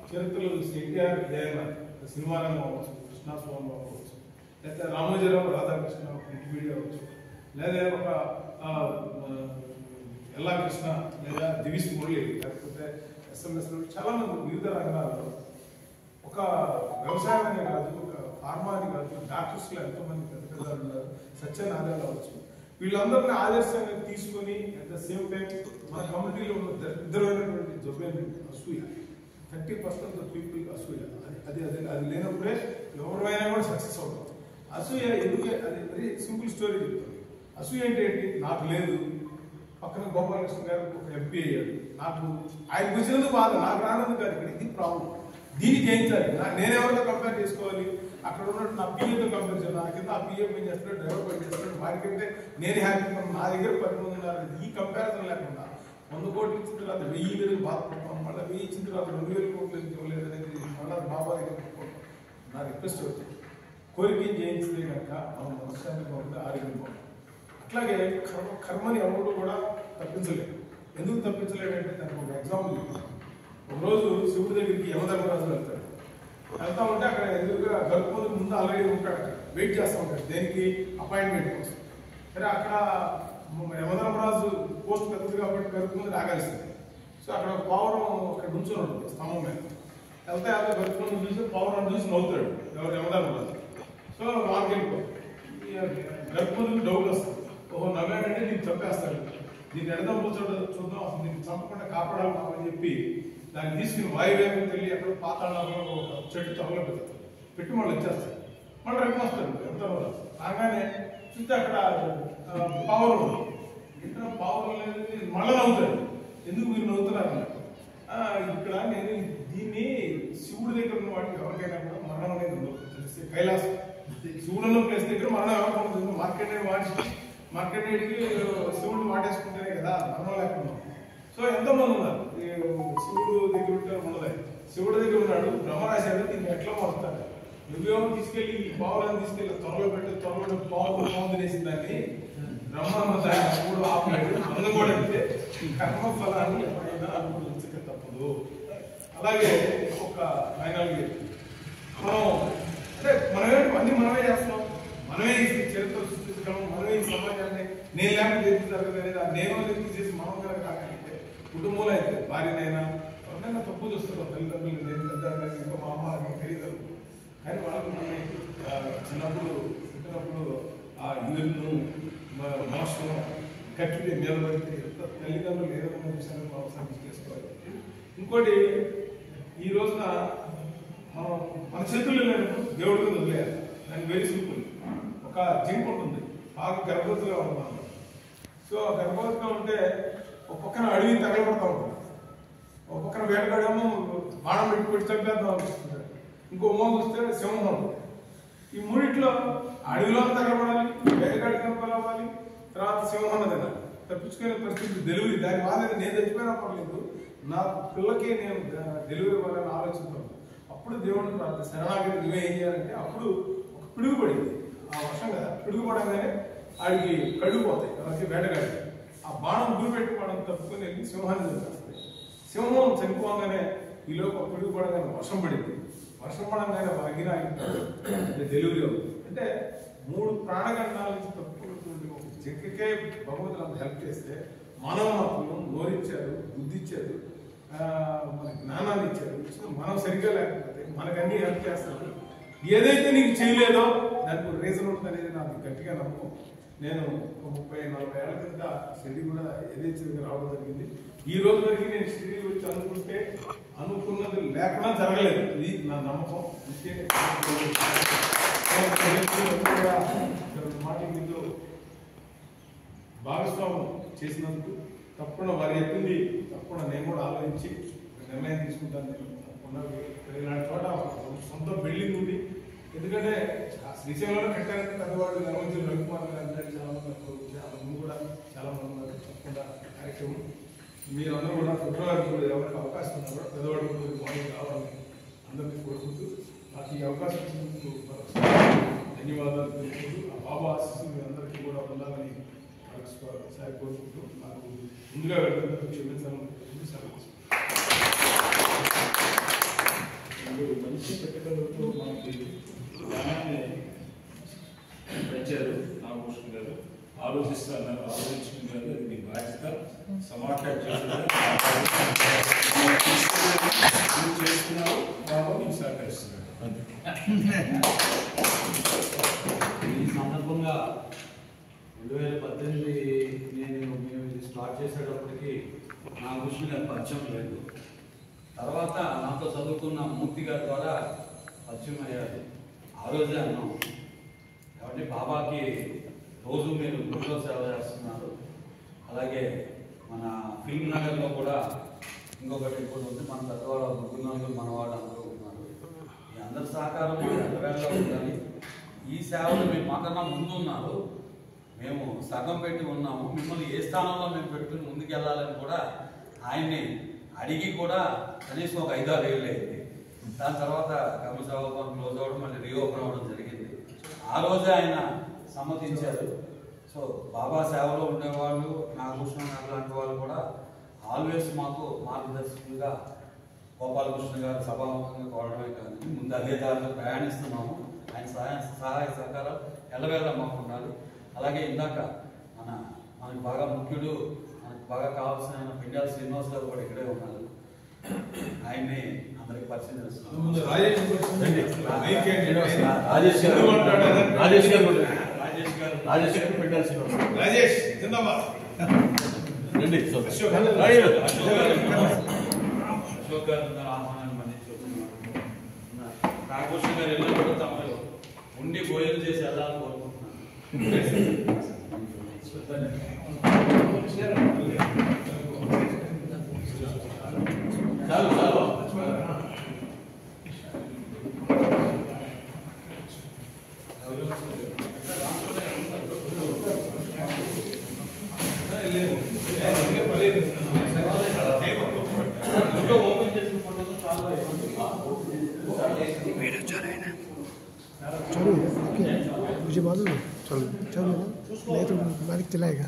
చరిత్రలో చూసి ఎన్టీఆర్ జయలలిత సినిమా రంగం అవ్వచ్చు, కృష్ణాస్వామి అవ్వచ్చు, లేకపోతే రామోజీరావు రాధాకృష్ణ ప్రింట్ మీడియా అవ్వచ్చు, లేదా ఒక ఎల్లా కృష్ణ లేదా దివిస్ మురళి లేకపోతే ఎస్ఎంఎస్ చాలా మంది వివిధ రంగాల్లో ఒక వ్యవసాయాన్ని కాదు, ఒక ఫార్మాని కాదు, డాక్టర్స్లో ఎంతోమంది పెద్ద పెద్దలు ఉన్నారు, సత్యనారాయణ అవ్వచ్చు. వీళ్ళందరినీ ఆదర్శంగా తీసుకొని అట్ ద సేమ్ టైం మన కమ్యూనిటీలో ఉన్న దరిద్రమైనటువంటి జబ్బు అసూయ. 30% ఆఫ్ పీపుల్ అసూయ. అది లేనప్పుడే ఎవరైనా కూడా సక్సెస్ అవుతాం. అసూయ ఎందుకు? అది వెరీ సింపుల్ స్టోరీ చెప్తాను. అసూయ అంటే ఏంటి? నాకు లేదు, పక్కన గోపాలకృష్ణ గారు ఒక ఎంపీ అయ్యాడు, నాకు ఆయనకు వచ్చినందుకు బాధ, నాకు రానందుకు కాదు. ఇక్కడ ఇది ప్రాబ్లం. దీన్ని జయించాలి. నేనెవరితో కంపేర్ చేసుకోవాలి? అక్కడ ఉన్నట్టు నా పిఏతో కంపేర్ చేయాలి. నా కింద ఆ పిఏ పని చేస్తున్నాడు, డ్రైవర్ పని చేస్తున్నాడు, వాడికంటే నేను హ్యాపీగా నా దగ్గర 10 మంది ఉన్నారు. ఈ కంపారిజన్ లేకుండా 100 కోట్లు ఇచ్చిన తర్వాత 1000 వేలు బాధపడతాం, మళ్ళీ 1000 ఇచ్చిన తర్వాత 2000 కోట్లు ఇవ్వలేదు అనేది మళ్ళీ బాబా దగ్గర పెట్టుకోవడం. నా రిక్వెస్ట్ అవుతుంది, కోరిక చేయించితే కనుక మనం మనశ్శాంతి బాగుంటుంది, ఆరోగ్యం బాగుంటుంది. అట్లాగే కర్మని ఎవరు కూడా తప్పించలేదు. ఎందుకు తప్పించలేదంటే దానికి ఒక ఎగ్జాంపుల్. ఒకరోజు శివుడి దగ్గరికి యమధర్మరాజు వెళ్తాడు. వెళ్తా ఉంటే అక్కడ ఎదురుగా గరుపుల ముందు ఆల్రెడీ ఉంటాడు, వెయిట్ చేస్తూ ఉంటాడు దేనికి? అపాయింట్మెంట్ కోసం. సరే అక్కడ యమధర్మరాజు పోస్ట్ పెద్దది కాబట్టి గరుపు ముందు రాగాల్సింది. సో అక్కడ పావురం అక్కడ నుంచొని ఉంటుంది స్తంభం మీద. వెళ్తే అక్కడ గరుపు ముందు చూసి పావురం చూసి నవ్వుతాడు ఎవరు? యమధర్మరాజు. సో మార్కెళ్ళిపోయి గరుపు ముందు డౌట్ వస్తుంది. ఓహో నవ్వాడంటే దీన్ని చంపేస్తాడు, దీన్ని ఎడదాం చూద్దాం, అసలు దీన్ని చంపకుండా కాపాడాలి అని చెప్పి దాన్ని తీసుకుని వాయువేగం తెలియ అక్కడ పాతాళంలో ఒక చెట్టు తొగలో పెట్టి మళ్ళీ వచ్చేస్తాడు. మళ్ళీ రేపు వస్తాడు ఎంత రాగానే చూస్తే అక్కడ పావురం. ఇక్కడ పావురం అనేది మళ్ళీ నవ్వుతాడు. ఎందుకు మీరు నవ్వుతున్నారు? ఇక్కడ నేను దీన్ని శివుడి దగ్గర ఉన్న వాడికి ఎవరికైనా కూడా మరణం అనేది ఉండదు. తెలిస్తే కైలాసం శివుడు ఉన్న ప్లేస్ దగ్గర మరణం ఎవరికి ఉంటుంది? మార్కెట్ రేట్కి శివుడిని వాడేసుకుంటేనే కదా మరణం లేకుండా. సో ఎంతోమంది ఉన్నారు శివుడు దగ్గర ఉంటే ఉండదు. శివుడి దగ్గర ఉన్నాడు, బ్రహ్మరాశాడు, దీన్ని ఎట్లా మోస్తాడు? నువ్వేమో తీసుకెళ్ళి ఈ పావులను తీసుకెళ్ళి త్వరలో పావు తినేసిన దాన్ని బ్రహ్మ శివుడు ఆపలేడు. మనం కూడా అయితే కర్మ ఫలాన్ని ఎప్పుడైనా అనుభవించక తప్పదు. అలాగే ఒక ఫైనల్ మనం అంటే మనమే చేస్తున్నాం, మనమే ఈ చరిత్ర సృష్టించగలం, మనమే ఈ సమాజాన్ని నేను లేకపోతే ఎందుకు జరగదు అనేది ఆ నేను ఎందుకు చేసి మనం కనుక రాగలిగితే కుటుంబంలో అయితే భార్యనైనా ఎవరైనా తప్పు చూస్తారు, తల్లిదండ్రులు నేను పెద్ద ఇంకా మా అమ్మ నాకు తెలియదు. కానీ వాళ్ళకు చిన్నప్పుడు పుట్టినప్పుడు ఆ ఇల్లును మనసును కట్టి మీద పడితే తల్లిదండ్రులు ఏదో విషయాన్ని అవసరం చేసుకోవాలి. ఇంకోటి ఈ రోజున మనం మన చేతుల్లో లేనప్పుడు దేవుడి మీద వదిలేయాలి. దానికి వెరీ సింపుల్. ఒక జింక్ ఉంటుంది, బాగా గర్భవతిగా ఉన్నాను. సో గర్భవతిగా ఉంటే ఒక పక్కన అడవి తగలబడతా ఉంటుంది, ఒక పక్కన వేటగాడేమో బాణం పెట్టి చంపేద్దాం అనిపిస్తుంది, ఇంకో ఉమ్మ చూస్తే సింహం. ఈ మూడిట్లో అడవిలో తగలబడాలి, వేటగాడి కనపడాలి, తర్వాత సింహం తినాలి. తప్పించుకునే పరిస్థితి డెలివరీ. దాని బాధ నేను చచ్చిపోయినా పర్లేదు, నా పిల్లకి నేను డెలివరీ ఇవ్వాలని ఆలోచిస్తాను. అప్పుడు దేవుడు శరణాగతి నువ్వే ఏం చేయాలంటే అప్పుడు ఒక పిడుగు పడింది. ఆ వర్షం కదా, పిడుగు పడగానే ఆడికి కడుగుపోతాయి కాబట్టి వేటగాడి ఆ బాణం గురిపెట్టుకోవడం తప్పుకొని వెళ్ళి సింహాన్ని చంపేస్తాయి. సింహం చనిపోగానే ఈలోపు పిడుగు పడగానే వర్షం పడింది. వర్షం పడంగానే అగ్ని ఆగిపోతుంది, డెలివరీ అవుతుంది. అంటే 3 ప్రాణగండాల నుంచి తప్పుకున్నటువంటి ఒక జింకకే భగవంతుడు అంత హెల్ప్ చేస్తే మానవ మాత్రం నోరిచ్చారు, బుద్ధి ఇచ్చారు, మనకి జ్ఞానాన్ని ఇచ్చారు. మనం సరిగ్గా లేకపోతే మనకన్నీ హెల్ప్ చేస్తారు. ఏదైతే నీకు చేయలేదో దానికి రీజన్ ఉంటుంది అనేది నాకు గట్టిగా నమ్మకం. నేను 30-40 ఏళ్ల కింద షిరిడి కూడా యథేచ్ఛగా రావడం జరిగింది. ఈ రోజు వరకు నేను షిరిడి వచ్చి అనుకున్నది లేకుండా జరగలేదు. ఇది నా నమ్మకం. మాటలు భాగస్వామ్యం చేసినందుకు తప్పకుండా వారు చెప్పింది తప్పకుండా నేను కూడా ఆలోచించి నిర్ణయం తీసుకుంటాను. తప్పకుండా ఇలాంటి చోట సొంత బిల్డింగ్ ఉంది. ఎందుకంటే శ్రీశైలంలో కట్టారంటే పెద్దవాళ్ళు నిర్వహించిన రవికుమార్ గారు అందరికీ చాలా మంది కూడా చాలా మంది ఉన్నారు. తప్పకుండా కార్యక్రమం మీరందరూ కూడా ఫిబ్రవరి కూడా ఎవరికి అవకాశం ఉన్నా కూడా పెద్దవాళ్ళు మార్నింగ్ కావాలని అందరికీ కోరుకుంటూ నాకు ఈ అవకాశం ఇచ్చినందుకు ధన్యవాదాలు తెలుపుకుంటూ ఆ బాబా ఆశీస్సులు మీ అందరికీ కూడా ఉండాలని ఒకసారి కోరుకుంటూ నాకు ముందుగా వెళ్ళినందుకు క్షమించాలని మంచి పెట్టుబడులతో మనకి జ్ఞానాన్ని పెంచారు నాగభూషణ్ గారు. ఆలోచించుకున్నారు. అది మీ బాధ్యత. సమాచారం చేస్తున్నారు, బాబా మీకు సహకరిస్తున్నారు. ఈ సందర్భంగా 2018 నాగభూషణ్ గారి పరిచయం లేదు. తర్వాత నాతో చదువుకున్న మూర్తి గారి ద్వారా పరిచయం అయ్యారు. ఆ రోజే అన్నాం కాబట్టి బాబాకి రోజు మీరు గుడిలో సేవ చేస్తున్నారు. అలాగే మన ఫిల్మ్ నగర్లో కూడా ఇంకొకటి ఇప్పుడు ఉంది, మన పెద్దవాళ్ళు ముగ్గురు మన వాళ్ళు అందరూ ఉన్నారు. ఈ అందరి సహకారం ఎల్లవేళలా ఉండాలి. ఈ సేవలు మేము మాకన్నా ముందు ఉన్నారు, మేము సగం పెట్టి ఉన్నాము. మిమ్మల్ని ఏ స్థానంలో మేము పెట్టుకుని ముందుకు వెళ్ళాలని కూడా ఆయన్ని అడిగి కూడా కనీసం ఒక 5-6 ఏళ్ళు అయింది. దాని తర్వాత కర్మసేవకం క్లోజ్ అవ్వడం, మళ్ళీ రీఓపెన్ అవ్వడం జరిగింది. ఆ రోజే ఆయన సమ్మతించారు. సో బాబా సేవలో ఉండేవాళ్ళు, నాగభూషణ్ గారు లాంటి వాళ్ళు కూడా ఆల్వేస్ మాకు మార్గదర్శకులుగా గోపాలకృష్ణ గారు సభాముఖంగా కోరడమే కాదు, ముందు అదే దారిలో ప్రయాణిస్తున్నాము. ఆయన సహాయ సహకారం ఎల్లవేళ మాకు ఉండాలి. అలాగే ఇందాక మనకు బాగా ముఖ్యుడు, మనకు బాగా కావాల్సిన ఆయన పిండాల శ్రీనివాస్ గారు కూడా ఇక్కడే ఉన్నారు. ఆయన్ని అందరికి పరిచయం చేస్తున్నాం. అశోక్ గారు ఆహ్వానాన్ని మన్నించుకుంటున్నారు. నాగభూషణ గారు వెళ్ళినప్పుడు తమరు ఉండి భోజనం చేసి వెళ్ళాలని కోరుకుంటున్నాను. चलो ओके मुझे मालूम है चलो चलो नहीं तो मालिक चलाएगा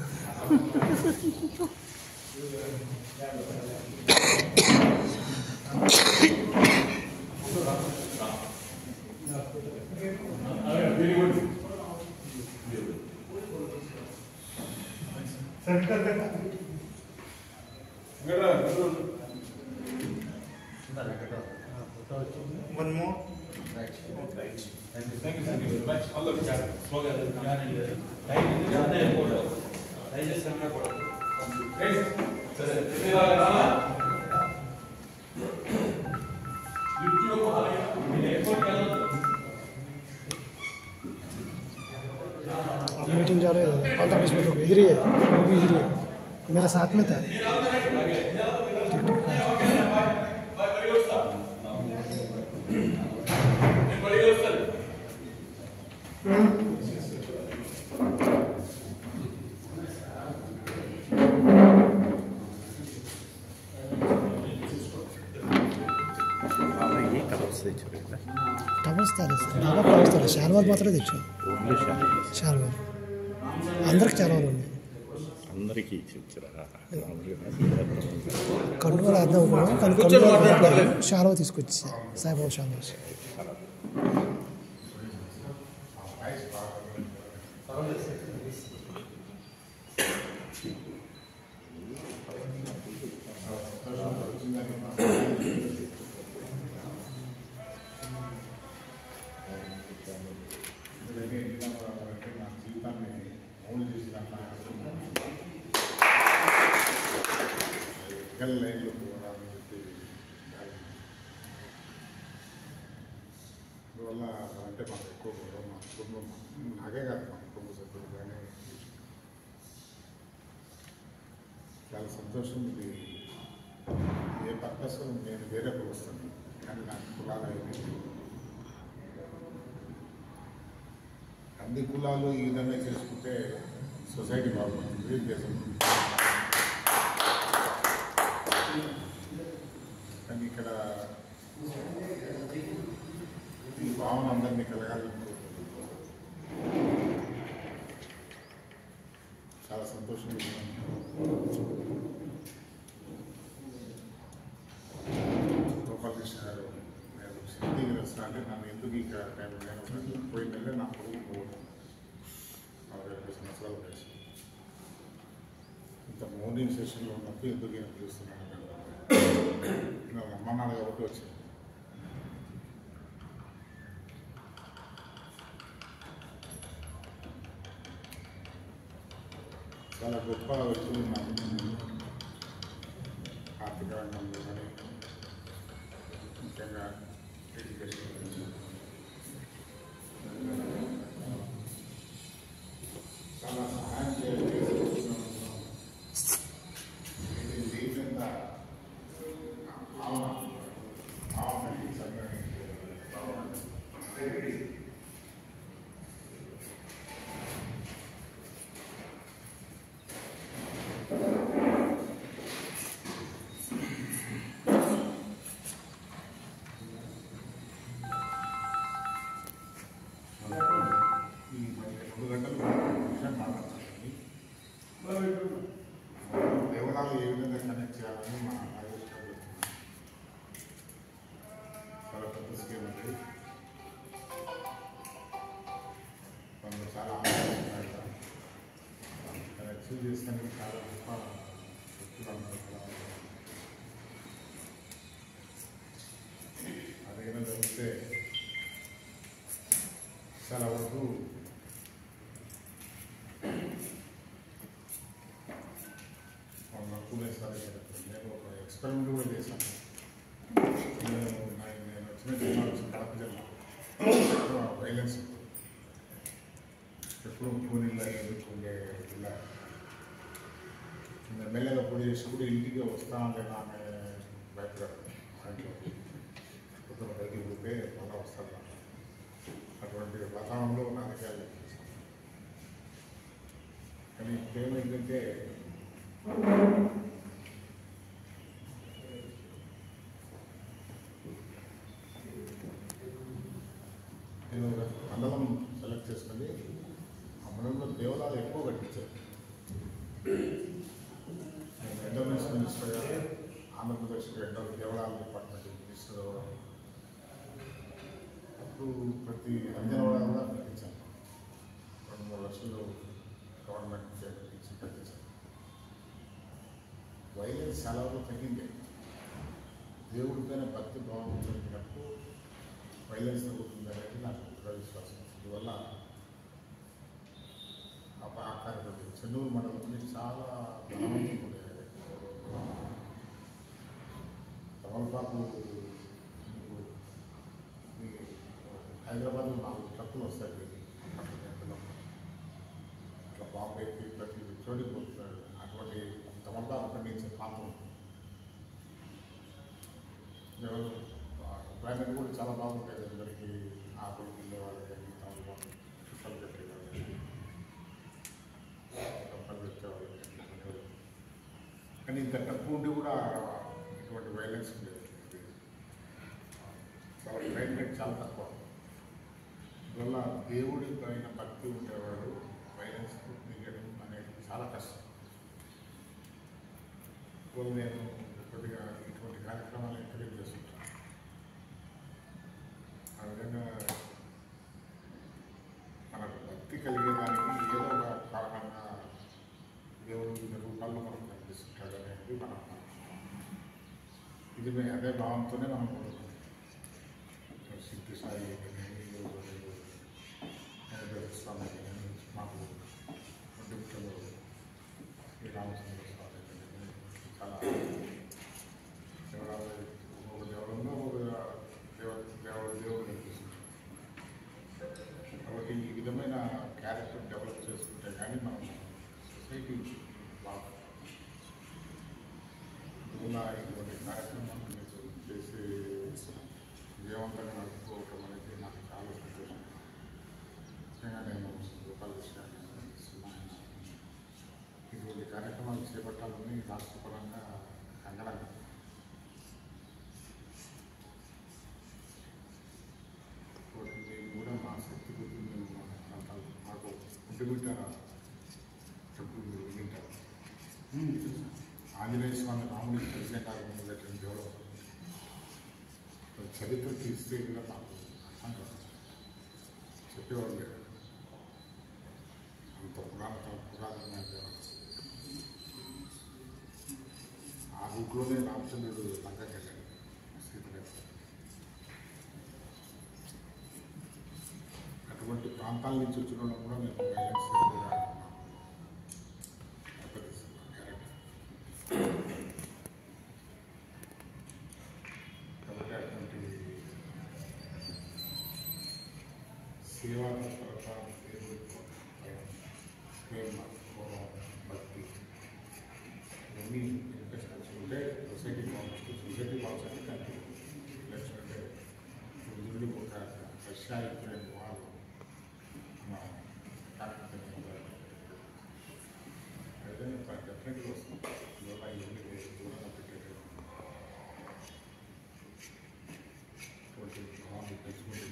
One more. Thank you very much. All the best. Meeting जा रहे हैं 15-20 मिनट हो गए इधर ही है वो भी इधर ही है मेरा साथ में था టవల్స్ శాల్వాలు మాత్రమే తెచ్చాం శాల్వాలు అందరికి శాల్వాలు ఉన్నాయి అందరికీ ఇచ్చారా కండువాలు అర్థం అవ్వడం కానీ కండువాలు శాల్వా తీసుకొచ్చా సాయిబాబా శాల్వా లైన్లో పోవాలని చెప్పి అందువల్ల అంటే మాకు ఎక్కువ గౌరవం మా కుటుంబం నాకే కాదు మా కుటుంబ సభ్యులు కానీ చాలా సంతోషం. ఇది ఏ పర్పస్ నేను వేరే కులుస్తాను కానీ నాకు కులాలు అయిపోయింది. అన్ని కులాలు ఈ విధంగా చేసుకుంటే సొసైటీ బాగుంటుంది, దేశం. కానీ ఇక్కడ ఈ భావన అందరినీ కలగాలి. చాలా సంతోషంగా గోపాలకృష్ణ గారు నేను సిద్ధికి వస్తా అంటే నన్ను ఎందుకు ఇక్కడ టైంలో నేను పోయిన నెల నా కొడుకు పోవడం 40 సంవత్సరాలు కలిసి ఇంత మార్నింగ్ సెషన్లో ఉన్నప్పుడు ఎందుకు నేను పిలుస్తున్నాను నాకు రమ్మన్నాడు కాబట్టి వచ్చింది. చాలా గొప్ప వ్యక్తులు ఉన్నారు. ఆర్థిక రంగంలో కానీ ముఖ్యంగా ఎడ్యుకేషన్ చాలా సహాయం చేయాలి. జీవితంగా ఈ 2 గంటలు విషయం మాట్లాడుతుంది. దేవరాలు ఏ విధంగా కనెక్ట్ చేయాలని మా ఆలోచన చాలా పెద్ద స్కీమ్ ఉంది. కొందరు చాలా ఆలోచిస్తున్నారు. అచీవ్ చేసినందుకు చాలా గొప్ప వ్యక్తులు అన్నారు. అదేవిధంగా జరిగితే చాలా వరకు పూణేశ్వరి నేను ఒక ఎక్స్పెరిమెంట్ కూడా చేశాను. నేను వచ్చిన జిల్లా వచ్చి కడప జిల్లా వైలెన్స్ ఎప్పుడు పూణేలో ఎదుర్కొండే జిల్లా. ఎమ్మెల్యేగా పొడి చేసి కూడా ఇంటికి వస్తాను లేదా అనే భయపడారు. దాంట్లో కొత్త బయటికి పోతే మళ్ళీ వస్తాను. అటువంటి వాతావరణంలో రాజకీయాలు చేశాను. కానీ ఇప్పుడు ఏమైందంటే నేను మండలం సెలెక్ట్ చేసుకుని ఆ మండలంలో దేవాలయాలు ఎక్కువ కట్టించాను. నేను ఎండోమెంట్స్ మినిస్టర్గా ఆంధ్రప్రదేశ్లో దేవాలయాల డిపార్ట్మెంట్ మినిస్టర్ అప్పుడు ప్రతి అంజనవాడ కూడా కట్టించాను. 2-3 లక్షలు గవర్నమెంట్ కట్టించాను. వైలెన్స్ చాలా వరకు తగ్గింది. దేవుడిపైన భక్తి భావం పెరిగినప్పుడు వైలెన్స్ తగ్గుతుంది అనేది నాకు విశ్వాసం. అందువల్ల ఆ కార్యక్రమం చెన్నూరు మండలంలో చాలా బలవంతం ఉండేది. తమలపాకు హైదరాబాద్లో 4 ట్రక్కులు వస్తాయి. అట్లా బాంబేకి ప్రతి చోటికి పోతున్నాడు. అటువంటి తమలపాకు పండించే ప్రాంతం క్లైమేట్ కూడా చాలా బాగుంటుంది. అందరికీ ఆకులు వెళ్ళే వాళ్ళకి తమలపాకు చుట్టాలు పెట్టేవాళ్ళు, కప్పలు పెట్టేవాళ్ళు. కానీ ఇంత తక్కువ ఉండి కూడా ఇటువంటి వైలెన్స్ ఉండేది. చాలా క్లైమేట్ చాలా తక్కువ. అందువల్ల దేవుడి పైన భక్తి ఉండేవాడు వైలెన్స్ దిగడం అనేది చాలా కష్టం. ఇప్పుడు నేను కొద్దిగా ఇటువంటి కార్యక్రమాలు ఎంకరేజ్ చేస్తుంటాను. ఆ విధంగా మనకు భక్తి కలిగేదానికి ఏదో ఒక కారణంగా దేవుడు వివిధ రూపాల్లో మనకు కనిపిస్తుంటాడు అనేది మనం ఇది అదే భావంతోనే మనం కోరుకుంటాం. సిద్ధి సాయి స్వామి మాకు ఒడ్డులో శ్రీ రామచంద్ర స్వామి చాలా ఒక దేవరంలో ఒక దేవుడు కనిపిస్తుంది. కాబట్టి ఈ విధమైన క్యారెక్టర్ డెవలప్ చేసుకుంటే కానీ మనం సొసైటీ బాగా ఇటువంటి కార్యక్రమాలు చేసి విజయవంతంగా నడుపుకోవటం అనేది నాకు చాలా సంతోషం. ముఖ్యంగా నేను గోపాలకృష్ణ ఇటువంటి కార్యక్రమాలు చేపట్టాలని రాష్ట్రపరంగా కంగడంగా మేము కూడా మా శక్తి కొద్ది మేము మా ప్రాంతాలు మాకు ఒంటిమిట్ట టెంపుల్ వింటారు. ఆంజనేయ స్వామి రాముడి చరిత్రకారం దేవుడు చరిత్ర తీస్తే కూడా మాకు అర్థం కాదు. చెప్పేవాళ్ళు లేదు. అంత పురాతనమైన దేవాలయం. ఆ రూట్లోనే రామచంద్రుడు లంకకి వెళ్ళాడు సీతగారు. అటువంటి ప్రాంతాల నుంచి వచ్చిన వాళ్ళు కూడా మేము వైలెన్స్ సేవా తత్పరత, ప్రేమ, గౌరవం, భక్తి ఇవన్నీ ఇంట్రెస్ట్ ఉంటే సొసైటీ బాగుంటుంది. సొసైటీ బాగుంటుంది కంట్రీ లేకపోతే వృద్ధుడు ఒక రష్యాయుక్తులైన వాళ్ళు మన ఏదైనా డెఫినెట్గా వస్తుంది. ఇవాళ ఇవన్నీ దూరంగా పెట్టేటప్పుడు భావాన్ని తెలుసుకుంటే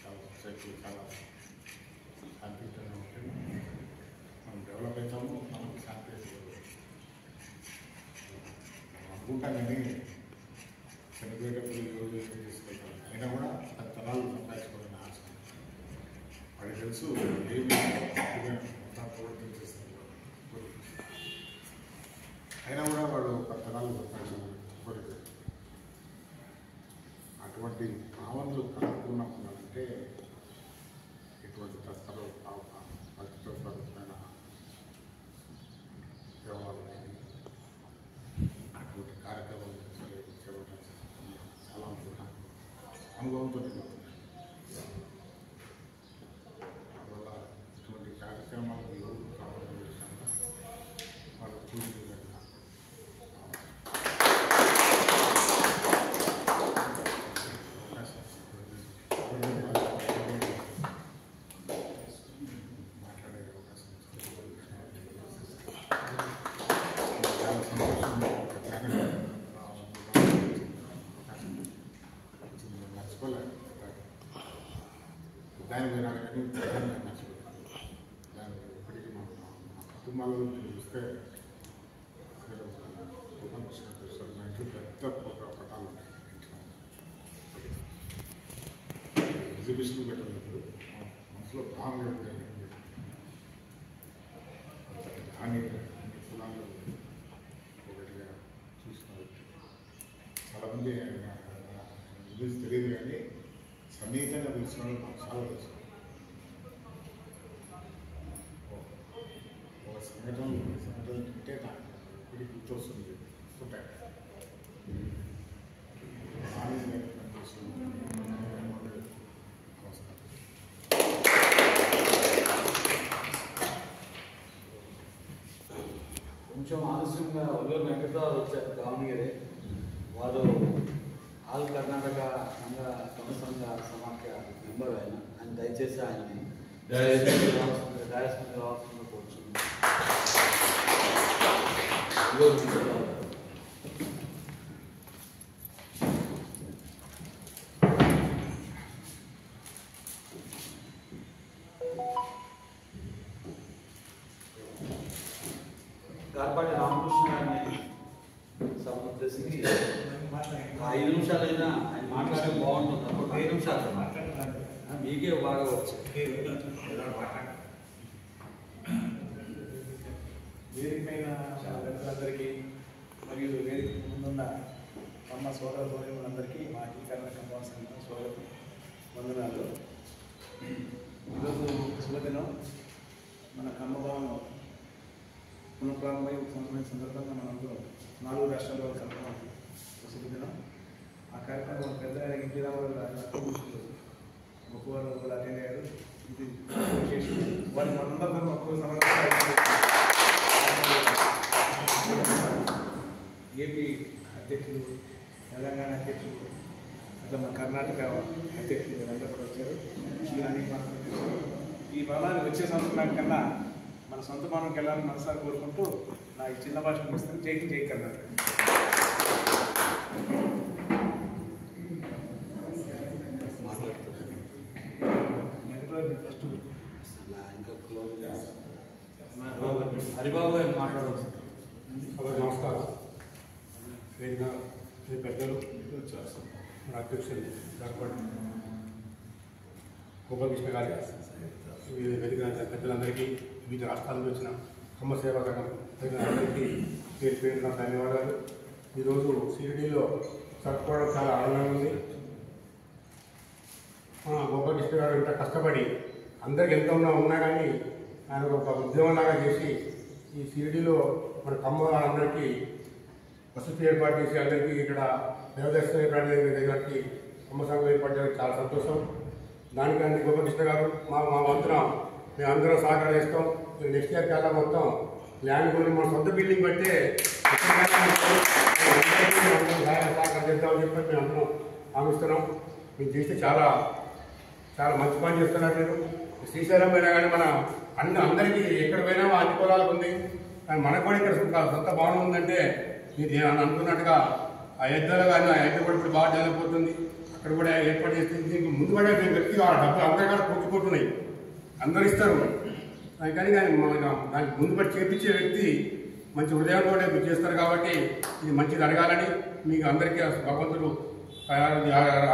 చాలా సొసైటీ చాలా శాంతియుతంగా ఉంటుంది. మనం డెవలప్ అవుతాము, మనకు శాంతి అనుకుంటాం. కానీ చనిపోయేటప్పుడు ఈరోజు తీసుకెళ్తాం, అయినా కూడా తన తరాలు సంపాదించుకోవాలని ఆశ. వాడికి తెలుసు ఏమి చేస్తారు, అయినా కూడా వాడు తరాలు సంపాదించుకోవాలి కోరిక. అటువంటి భావనలు కనుక్కున్నామంటే ఇటువంటి తత్పర భక్తిపరమైన వ్యవహారాలు కానీ అటువంటి కార్యక్రమాలు చేయడం చాలా అనుభవంతో నిలుపుతున్నాయి. అందువల్ల ఇటువంటి కార్యక్రమాలు ఎవరు కావాలని విషయంగా వాళ్ళు చూసి దాని మీద మర్చిపోతాను. దాని ఇప్పటికీ మన కుటుంబాలలో చూస్తే ఇంట్లో పెద్ద పటాలు ఉంటాయి. ఎగ్జిబిషన్ పెట్టినప్పుడు మనసులో భావన దాని అన్ని కులాలు ఒకటిగా చూస్తున్నారు. చాలామంది ఇంగ్లీష్ తెలియదు కానీ సమీకంగా తెలిసిన వాళ్ళు నాకు చాలా తెలుసు. ఒక సంఘటన అంటే నాకు ఇప్పటికి గుర్తొస్తుంది. ఉంటాయి కొంచెం ఆలస్యంగా ఒల్లూరు వెంకటరావు వచ్చారు దావణగిరి. వారు ఆల్ కర్ణాటక సంఘ సమాఖ్య మెంబర్ ఆయన దయచేసి ఆయన్ని డయాస్ మీద రావాల్సిందిగా కోరుచున్నాను. గార్పాటి రామకృష్ణ గారిని సభను ఉద్దేశించి 5 నిమిషాలైనా ఆయన మాట్లాడడం బాగుంటుంది. అప్పుడు 5 నిమిషాలు మీకే బాగా వచ్చు. వేదికపైన పెద్దలందరికీ మరియు వేదిక ముందున్న అమ్మ సోదర సోదరులందరికీ మా కర్ణ కంపౌండ్ సంఘం స్వాగతం, వందనాలు. ఈరోజు శుభదినం. మన ఖమ్మభవనం పునఃప్రారంభమై ఒక సంవత్సరం సందర్భంగా మనందరం 4 రాష్ట్రాల్లో కలుపుతాం. శుభదినం. ఆ కార్యక్రమం పెద్ద ఎన్టీ రామారావు గారు గొప్పవారు కూడా అటెండ్ అయ్యారు. ఇది చేసి వారిని మనందరం ఒక్కొక్క సంవత్సరం ఏపీ అధ్యక్షులు, తెలంగాణ అధ్యక్షులు, అట్లా మన కర్ణాటక అధ్యక్షులు వీళ్ళందరూ కూడా వచ్చారు. ఈ భవనానికి వచ్చే సంవత్సరం కన్నా మన సొంత భవనంకి వెళ్ళాలని మనసారి కోరుకుంటూ నా ఈ చిన్న భాష ముగిస్తాను. జై కర్ణాటక. హరిబాబు గారు మాట్లాడవచ్చు. నమస్కారం. వేదిక పెద్దలు, మన అధ్యక్షులు గార్పాటి గోపాలకృష్ణ గారి, వేదిక పెద్దలందరికీ, వివిధ రాష్ట్రాల నుంచి వచ్చిన ఖమ్మ సేవా సంఘం అందరికీ పేరు పేరున ధన్యవాదాలు. ఈరోజు షిరిడీలో జరుపుకోవడం చాలా ఆనందంగా ఉంది. గోపాలకృష్ణ గారు ఇంత కష్టపడి అందరికి ఎంత ఉన్నా కానీ ఆయన ఒక ఉద్యమంలాగా చేసి ఈ షిరిడీలో మన ఖమ్మ అందరికీ వసతి ఏర్పాటు చేసి అందరికీ ఇక్కడ దేవదర్శనం ఏర్పాటు దగ్గరికి ఖమ్మ సంఘం ఏర్పాటు చేయడం చాలా సంతోషం. దానికన్నా గోపకృష్ణ గారు మా వంతున మేము అందరం సహకారం చేస్తాం. నెక్స్ట్ ఇయర్ కల్లా మొత్తం ల్యాండ్ కొని మన సొంత బిల్డింగ్ బట్టే సహకారం చేద్దామని చెప్పి మేము అందరం హామీస్తున్నాం. మీరు చేస్తే చాలా చాలా మంచి పని చేస్తున్నారు. మీరు శ్రీశైలం పోయినా కానీ మన అందరికీ ఎక్కడ పోయినా అన్ని పొలాలకు ఉంది, కానీ మనకు కూడా ఇక్కడ సొంత భవనం ఉందంటే మీరు అనుకున్నట్టుగా ఆ ఎద్దలో కానీ ఆ ఎద్ద కూడా ఇప్పుడు బాగా డెవలప్ అవుతుంది. అక్కడ కూడా ఏర్పాటు చేస్తే దీనికి ముందు కూడా వ్యక్తిగా డబ్బులు అందరి కూడా కొట్టుకుంటున్నాయి, అందరు ఇస్తారు. కానీ దానికి ముందు పడి చేపించే వ్యక్తి మంచి హృదయంతో చేస్తారు. కాబట్టి ఇది మంచిది జరగాలని మీకు అందరికీ భగవంతుడు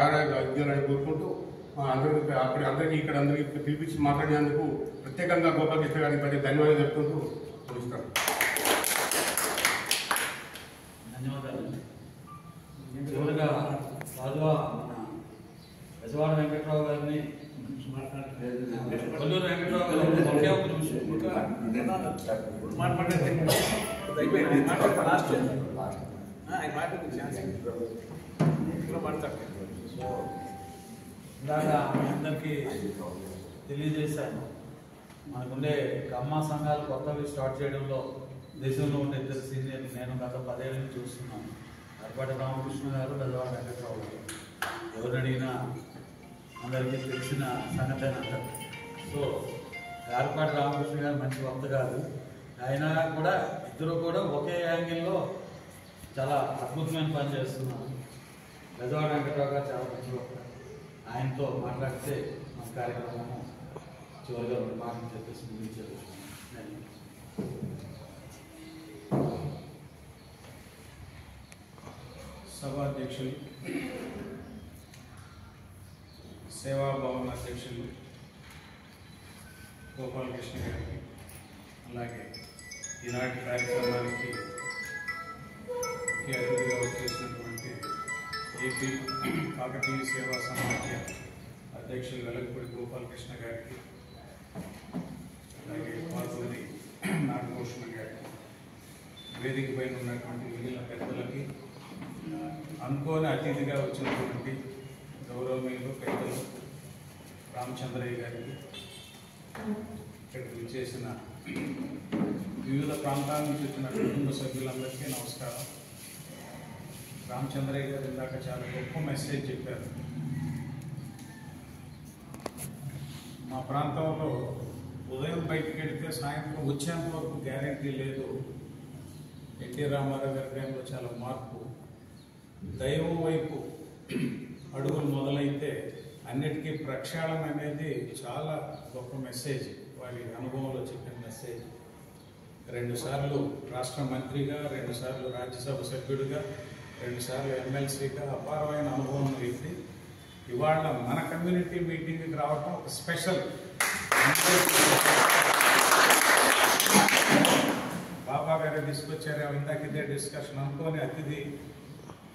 ఆరోగ్యాలని కోరుకుంటూ అందరికీ ఇక్కడ అందరికీ పిలిపించి మాట్లాడినందుకు ప్రత్యేకంగా గోపాలకృష్ణ గారికి ప్రతి ధన్యవాదాలు చెప్తుంటూ చూపిస్తాను. ధన్యవాదాలు. చివరిగా రాజువా బెజవాడ వెంకట్రావు గారిని కొల్లూరు వెంకట్రావు గారిని ఒకే ఒక నిమిషం ఇలాగా అందరికీ తెలియజేశాను. మనకుండే కమ్మ సంఘాలు కొత్తవి స్టార్ట్ చేయడంలో దేశంలో ఉండే ఇద్దరు సీనియర్లు నేను గత 10 ఏళ్ళ నుంచి చూస్తున్నాను. అర్పాటి రామకృష్ణ గారు, బెజవాడ వెంకట్రావు గారు. ఎవరు అడిగినా అందరికీ తెలిసిన సంగతి అంటారు. సో గార్పాటి రామకృష్ణ గారు మంచి వక్త కాదు, ఆయన కూడా ఇద్దరు కూడా ఒకే యాంగిల్లో చాలా అద్భుతమైన పని చేస్తున్నారు. బెజవాడ వెంకట్రావు గారు చాలా మంచి వక్త. ఆయనతో మాట్లాడితే మన కార్యక్రమము చివరిగా మాటలు చెప్పేసి ముగించారు. సభాధ్యక్షులు, సేవాభవన అధ్యక్షులు గోపాలకృష్ణ గారికి, అలాగే ఈనాటి కార్యక్రమానికి ముఖ్య అతిథిగా వచ్చేసినటువంటి ఏపీ కాకతీయ సేవా సమాఖ్య అధ్యక్షులు వెలగపూడి గోపాలకృష్ణ గారికి, అలాగే పాల్గొని నాగభూషణ గారికి, వేదిక పైన ఉన్నటువంటి మిగిలిన పెద్దలకి, అనుకోని అతిథిగా వచ్చినటువంటి గౌరవనీయులు పెద్దలు రామచంద్రయ్య గారికి, ఇక్కడికి విచ్చేసిన వివిధ ప్రాంతాల నుంచి వచ్చిన కుటుంబ సభ్యులందరికీ నమస్కారం. రామచంద్రయ్య గారు ఇందాక చాలా గొప్ప మెసేజ్ చెప్పారు. మా ప్రాంతంలో ఉదయం బయటికి వెళితే సాయంత్రం వచ్చేంత వరకు గ్యారెంటీ లేదు. ఎన్టీ రామారావు గారి టైంలో చాలా మార్పు, దైవం వైపు అడుగులు మొదలైతే అన్నిటికీ ప్రక్షాళన అనేది చాలా గొప్ప మెసేజ్. వారి అనుభవంలో చెప్పిన మెసేజ్. 2 సార్లు రాష్ట్ర మంత్రిగా, 2 సార్లు రాజ్యసభ సభ్యుడిగా, 2 సార్లు ఎమ్మెల్సీగా అపారమైన అనుభవం వ్యక్తి ఇవాళ మన కమ్యూనిటీ మీటింగ్కి రావటం ఒక స్పెషల్. బాబా గారు తీసుకొచ్చారు, ఇందాక ఇదే డిస్కషన్. అనుకోని అతిథి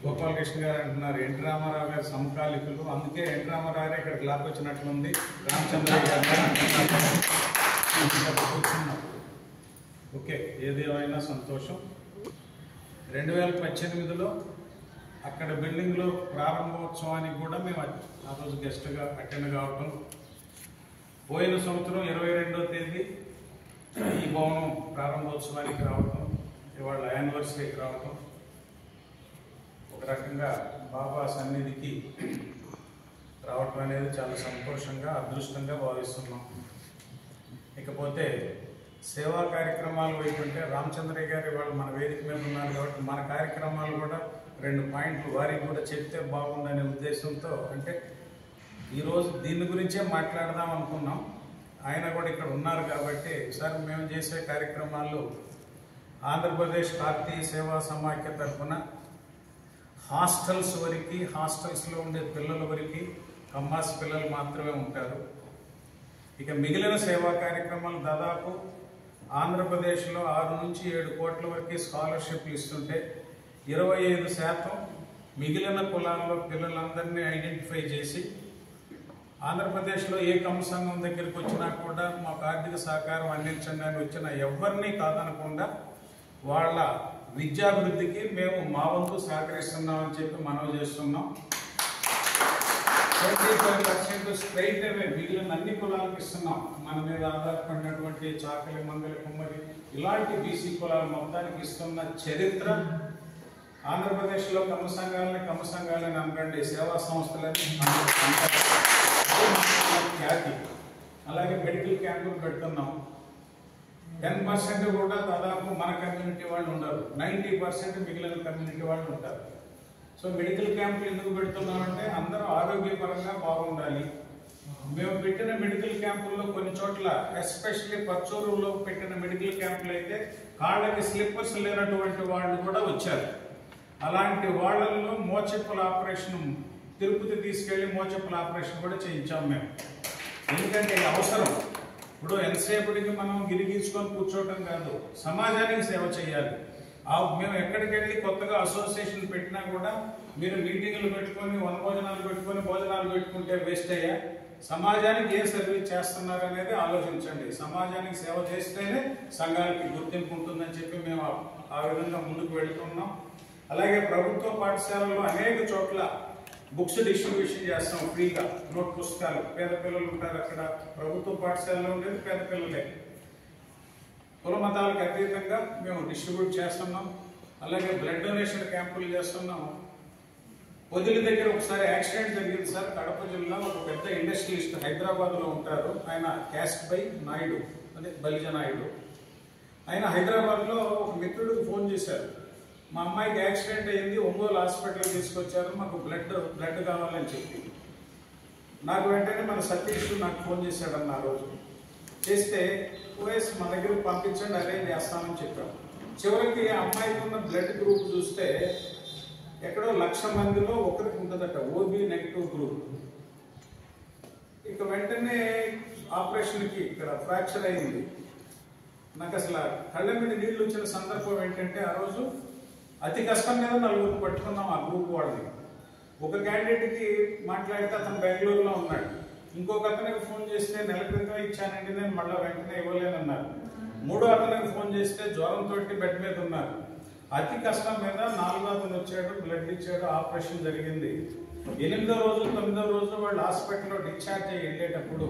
గోపాలకృష్ణ గారు అంటున్నారు ఎన్టీ రామారావు గారి సమకాలికులు, అందుకే ఎన్టీ రామారావు గారు ఇక్కడ క్లాప్ వచ్చినట్లుంది. రామచంద్రయ్య గారు ఓకే, ఏదేమైనా సంతోషం. 2018లో అక్కడ బిల్డింగ్లో ప్రారంభోత్సవానికి కూడా మేము ఆ రోజు గెస్ట్గా అటెండ్ కావటం, పోయిన సంవత్సరం 22వ తేదీ ఈ భవనం ప్రారంభోత్సవానికి రావటం, ఇవాళ యానివర్సరీకి రావటం, ఒక రకంగా బాబా సన్నిధికి రావటం అనేది చాలా సంతోషంగా, అదృష్టంగా భావిస్తున్నాం. ఇకపోతే సేవా కార్యక్రమాలు వైపు అంటే రామచంద్రయ్య గారు ఇవాళ మన వేదిక మీద ఉన్నారు కాబట్టి మన కార్యక్రమాలు కూడా 2 పాయింట్లు వారికి కూడా చెప్తే బాగుందనే ఉద్దేశంతో, అంటే ఈరోజు దీని గురించే మాట్లాడదాం అనుకున్నాం. ఆయన కూడా ఇక్కడ ఉన్నారు కాబట్టి సార్ మేము చేసే కార్యక్రమాలు ఆంధ్రప్రదేశ్ కాకతీయ సేవా సమాఖ్య తరఫున హాస్టల్స్ వరకు, హాస్టల్స్లో ఉండే పిల్లల వరకు కమ్మాస్ పిల్లలు మాత్రమే ఉంటారు. ఇక మిగిలిన సేవా కార్యక్రమాలు దాదాపు ఆంధ్రప్రదేశ్లో 6 నుంచి 7 కోట్ల వరకు స్కాలర్షిప్లు ఇస్తుంటే 25% మిగిలిన కులాల్లో పిల్లలందరినీ ఐడెంటిఫై చేసి ఆంధ్రప్రదేశ్లో ఏ కమ్మ సంఘం దగ్గరికి వచ్చినా కూడా మాకు ఆర్థిక సహకారం అందించండి అని వచ్చిన ఎవరిని కాదనకుండా వాళ్ళ విద్యాభివృద్ధికి మేము మా వంతు సహకరిస్తున్నామని చెప్పి మనవి చేస్తున్నాం. 25% స్ట్రైట్ అవే మిగిలిన అన్ని కులాలకు ఇస్తున్నాం. మన మీద ఆధారపడినటువంటి చాకలి, మంగలి, కుమ్మరి ఇలాంటి బీసీ కులాల మొత్తానికి ఇస్తున్న చరిత్ర. ఆంధ్రప్రదేశ్లో కమ్మ సంఘాలని అనకండి, సేవా సంస్థలని ఖ్యాతి. అలాగే మెడికల్ క్యాంపులు పెడుతున్నాం. 10% కూడా దాదాపు మన కమ్యూనిటీ వాళ్ళు ఉండరు, 90% మిగిలిన కమ్యూనిటీ వాళ్ళు ఉంటారు. సో మెడికల్ క్యాంపులు ఎందుకు పెడుతున్నామంటే అందరూ ఆరోగ్యపరంగా బాగుండాలి. మేము పెట్టిన మెడికల్ క్యాంపుల్లో కొన్ని చోట్ల, ఎస్పెషల్లీ పచ్చూరులో పెట్టిన మెడికల్ క్యాంపులు అయితే కాళ్ళకి స్లిప్పర్స్ లేనటువంటి వాళ్ళు కూడా వచ్చారు. అలాంటి వాళ్ళల్లో మోచెప్పుల ఆపరేషన్, తిరుపతి తీసుకెళ్లి మోచెప్పుల ఆపరేషన్ కూడా చేయించాం మేము. ఎందుకంటే అవసరం. ఇప్పుడు ఎంతసేపటికి మనం గిరిగీసుకొని కూర్చోవటం కాదు, సమాజానికి సేవ చేయాలి. మేము ఎక్కడికి వెళ్ళి కొత్తగా అసోసియేషన్ పెట్టినా కూడా మీరు మీటింగ్లు పెట్టుకొని, వనభోజనాలు పెట్టుకొని, భోజనాలు పెట్టుకుంటే వేస్ట్ అయ్యా. సమాజానికి ఏ సర్వీస్ చేస్తున్నారు అనేది ఆలోచించండి. సమాజానికి సేవ చేస్తేనే సంఘానికి గుర్తింపు ఉంటుందని చెప్పి మేము ఆ విధంగా ముందుకు వెళ్తున్నాం. అలాగే ప్రభుత్వ పాఠశాలలో అనేక చోట్ల బుక్స్ డిస్ట్రిబ్యూషన్ చేస్తాం ఫ్రీగా, నోట్ పుస్తకాలు. పేద పిల్లలు ఉంటారు అక్కడ, ప్రభుత్వ పాఠశాలలో ఉండేది పేద పిల్లలే. కుల మతాలకు అతీతంగా మేము డిస్ట్రిబ్యూట్ చేస్తున్నాం. అలాగే బ్లడ్ డొనేషన్ క్యాంపులు చేస్తున్నాం. పొదిలి దగ్గర ఒకసారి యాక్సిడెంట్ జరిగింది సార్. కడప జిల్లా ఒక పెద్ద ఇండస్ట్రియలిస్ట్ హైదరాబాద్లో ఉంటారు. ఆయన క్యాస్ట్ బై నాయుడు, అంటే బలిజ నాయుడు. ఆయన హైదరాబాద్లో ఒక మిత్రుడికి ఫోన్ చేశారు, మా అమ్మాయికి యాక్సిడెంట్ అయ్యింది, ఒంగోలు హాస్పిటల్కి తీసుకొచ్చారు, మాకు బ్లడ్ కావాలని చెప్పి. నాకు వెంటనే మన సతీష్ నాకు ఫోన్ చేశాడన్న ఆ రోజు. చేస్తే ఓఎస్ మన దగ్గరకు పంపించండి, అరేంజ్ చేస్తామని చెప్పాం. చివరికి ఆ అమ్మాయికి ఉన్న బ్లడ్ గ్రూప్ చూస్తే ఎక్కడో 1,00,000 మందిలో ఒకరికి ఉంటుందట, ఓబీ నెగిటివ్ గ్రూప్. ఇక వెంటనే ఆపరేషన్కి ఇక్కడ ఫ్రాక్చర్ అయింది. నాకు అసలు కళ్ళ మీద నీళ్లు వచ్చిన సందర్భం ఏంటంటే, ఆ రోజు అతి కష్టం మీద 4 పట్టుకున్నాం ఆ గ్రూప్ వాళ్ళని. ఒక క్యాండిడేట్కి మాట్లాడితే అతను బెంగళూరులో ఉన్నాడు. ఇంకొక అతనికి ఫోన్ చేస్తే నెల క్రితం ఇచ్చానండి నేను, మళ్ళీ వెంటనే ఇవ్వలేనన్నారు. మూడో అతనికి ఫోన్ చేస్తే జ్వరంతో బెడ్ మీద ఉన్నారు. అతి కష్టం మీద 4వ అతను వచ్చాడు, బ్లడ్ ఇచ్చాడు, ఆపరేషన్ జరిగింది. 8వ రోజు 9వ రోజు వాళ్ళు హాస్పిటల్లో డిశ్చార్జ్ అయ్యి వెళ్ళేటప్పుడు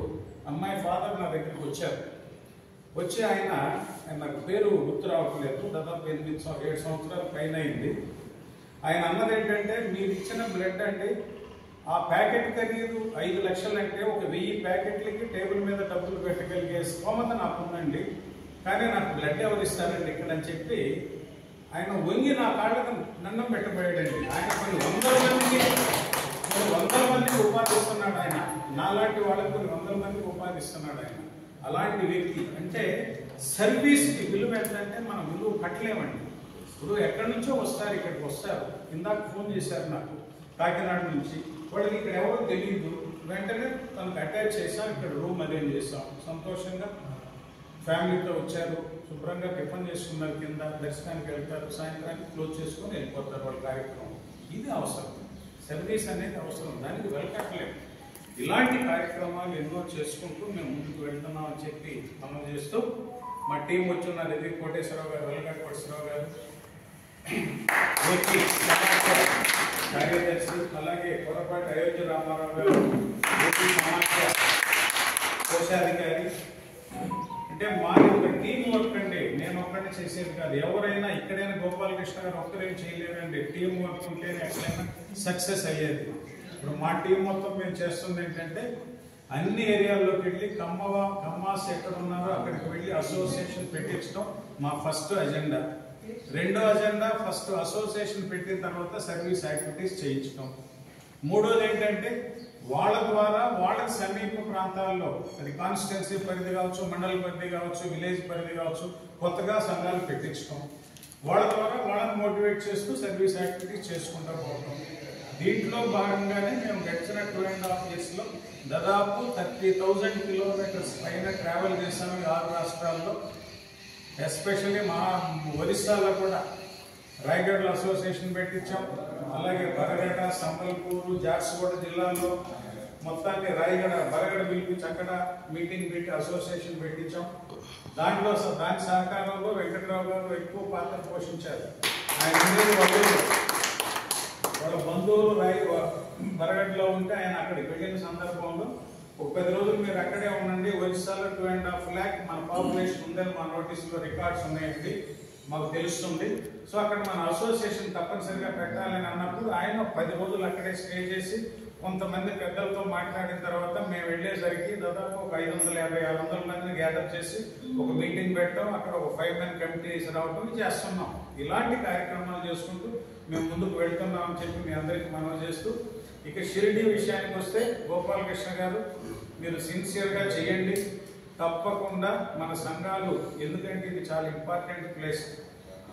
అమ్మాయి ఫాదర్ నా దగ్గరికి వచ్చారు. వచ్చి ఆయన నాకు పేరు గుర్తు రావట్లేదు, దాదాపు 7 సంవత్సరాల పైన అయింది. ఆయన అన్నది ఏంటంటే, మీరు ఇచ్చిన బ్లడ్ అండి, ఆ ప్యాకెట్ ఖరీదు 5 లక్షలు అంటే ఒక 1000 ప్యాకెట్లకి టేబుల్ మీద డబ్బులు పెట్టగలిగే స్తోమత నాకు ఉందండి, కానీ నాకు బ్లడ్ ఎవరు ఇస్తారండి ఇక్కడ అని చెప్పి ఆయన వంగి నా కాళ్ళకు దండం పెట్టబోయాడండి. ఆయన కొన్ని వందల మందికి ఉపాధిస్తున్నాడు. ఆయన నాలాంటి వాళ్ళకి కొన్ని 100 మందికి ఉపాధిస్తున్నాడు ఆయన. అలాంటి వ్యక్తి అంటే సర్వీస్కి విలువ ఎంతంటే మనం విలువ కట్టలేమండి. ఇప్పుడు ఎక్కడి నుంచో వస్తారు, ఇక్కడికి వస్తారు. ఇందాక ఫోన్ చేశారు నాకు కాకినాడ నుంచి, వాళ్ళకి ఇక్కడ ఎవరో తెలియదు. వెంటనే తనకు అటాచ్ చేశాం, ఇక్కడ రూమ్ అరేంజ్ చేస్తాం. సంతోషంగా ఫ్యామిలీతో వచ్చారు, శుభ్రంగా టిఫిన్ చేసుకున్నారు, కింద దర్శనానికి వెళ్తారు, సాయంత్రానికి క్లోజ్ చేసుకొని వెళ్ళిపోతారు వాళ్ళ కార్యక్రమం. ఇది అవసరం, సర్వీస్ అనేది అవసరం, దానికి వెలకట్టలేదు. ఇలాంటి కార్యక్రమాలు ఎన్నో చేసుకుంటూ మేము ముందుకు వెళ్తున్నాం అని చెప్పి మనం చేస్తూ, మా టీం వచ్చి ఉన్నారు. ఇది కోటేశ్వరరావు గారు, వెల్లగడ్డ కోటేశ్వరరావు గారు, కార్యదర్శి, అలాగే కొరపాటి అయోధ్య రామారావు గారు, ఏపీ సమాచార కోశాధికారి. అంటే మాది ఒక టీం వర్క్ అండి, నేను ఒక్కడే చేసేది కాదు. ఎవరైనా ఇక్కడైనా గోపాలకృష్ణ గారు ఒక్కరేం చేయలేరండి, టీం వర్క్ ఉంటేనే ఎక్కడైనా సక్సెస్ అయ్యేది. ఇప్పుడు మా టీం మొత్తం మేము చేస్తుంది ఏంటంటే, అన్ని ఏరియాల్లోకి వెళ్ళి కమ్మాస్ ఎక్కడ ఉన్నారో అక్కడికి వెళ్ళి అసోసియేషన్ పెట్టించడం మా ఫస్ట్ అజెండా. రెండో అజెండా, ఫస్ట్ అసోసియేషన్ పెట్టిన తర్వాత సర్వీస్ యాక్టివిటీస్ చేయించడం. మూడోది ఏంటంటే, వాళ్ళ ద్వారా వాళ్ళకి సమీప ప్రాంతాల్లో, అది కాన్స్టిట్యున్సీ పరిధి కావచ్చు, మండల పరిధి కావచ్చు, విలేజ్ పరిధి కావచ్చు, కొత్తగా సంఘాలు పెట్టించడం. వాళ్ళ ద్వారా వాళ్ళని మోటివేట్ చేస్తూ సర్వీస్ యాక్టివిటీస్ చేసుకుంటూ పోవడం. దీంట్లో భాగంగానే మేము గడిచిన 2.5 yearsలో దాదాపు 30,000 kilometers పైన ట్రావెల్ చేశాము 6 రాష్ట్రాల్లో. ఎస్పెషల్లీ మా ఒరిస్సాలో కూడా రాయగఢ్లో అసోసియేషన్ పెట్టించాం. అలాగే బరగడ, సంబల్పూరు, జార్సుగూడ జిల్లాల్లో మొత్తాన్ని బరగడ పిలిపించి అక్కడ మీటింగ్ పెట్టి అసోసియేషన్ పెట్టించాం. దాని సహకారంలో వెంకటరావు గారు ఎక్కువ పాత్ర పోషించారు. ఆయన వాళ్ళ బంధువులు బరగడ్లో ఉంటే ఆయన అక్కడికి వెళ్ళిన సందర్భంలో ఒక 10 రోజులు మీరు అక్కడే ఉండండి, ఒరిస్సాలో 2.5 lakh మన పాపులేషన్ ఉందని మా నోటీసులో రికార్డ్స్ ఉన్నాయండి, మాకు తెలుస్తుంది. సో అక్కడ మన అసోసియేషన్ తప్పనిసరిగా పెట్టాలని అన్నప్పుడు ఆయన 10 రోజులు అక్కడే స్టే చేసి కొంతమంది పెద్దలతో మాట్లాడిన తర్వాత మేము వెళ్ళేసరికి దాదాపు ఒక 550-600 మందిని గ్యాదర్ చేసి ఒక మీటింగ్ పెట్టాం. అక్కడ ఒక 5 men కమిటీస్ రావడం చేస్తున్నాం. ఇలాంటి కార్యక్రమాలు చేసుకుంటూ మేము ముందుకు వెళ్తున్నాం అని చెప్పి మీ అందరికీ మనవి చేస్తూ, ఇక షిరిడి విషయానికి వస్తే గోపాలకృష్ణ గారు మీరు సిన్సియర్గా చేయండి తప్పకుండా. మన సంఘాలు, ఎందుకంటే ఇది చాలా ఇంపార్టెంట్ ప్లేస్.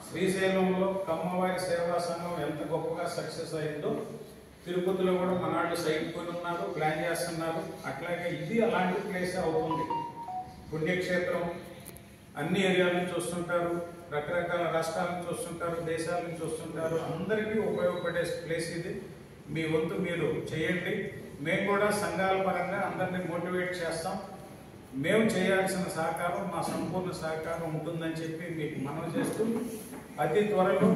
శ్రీశైలంలో కమ్మవారి సేవా సంఘం ఎంత గొప్పగా సక్సెస్ అయిందో తిరుపతిలో కూడా మనాళ్ళు సైట్ కొని ఉన్నారు, ప్లాన్ చేస్తున్నారు. అట్లాగే ఇది అలాంటి ప్లేస్ అవుతుంది. పుణ్యక్షేత్రం, అన్ని ఏరియాల నుంచి వస్తుంటారు, రకరకాల రాష్ట్రాల నుంచి వస్తుంటారు, దేశాల నుంచి వస్తుంటారు. అందరికీ ఉపయోగపడే ప్లేస్ ఇది. మీ వంతు మీరు చేయండి. మేము కూడా సంఘాల పరంగా అందరినీ మోటివేట్ చేస్తాం. మేము చేయాల్సిన సహకారం, మా సంపూర్ణ సహకారం ఉంటుందని చెప్పి మీకు మనవి చేస్తూ, అతి త్వరలో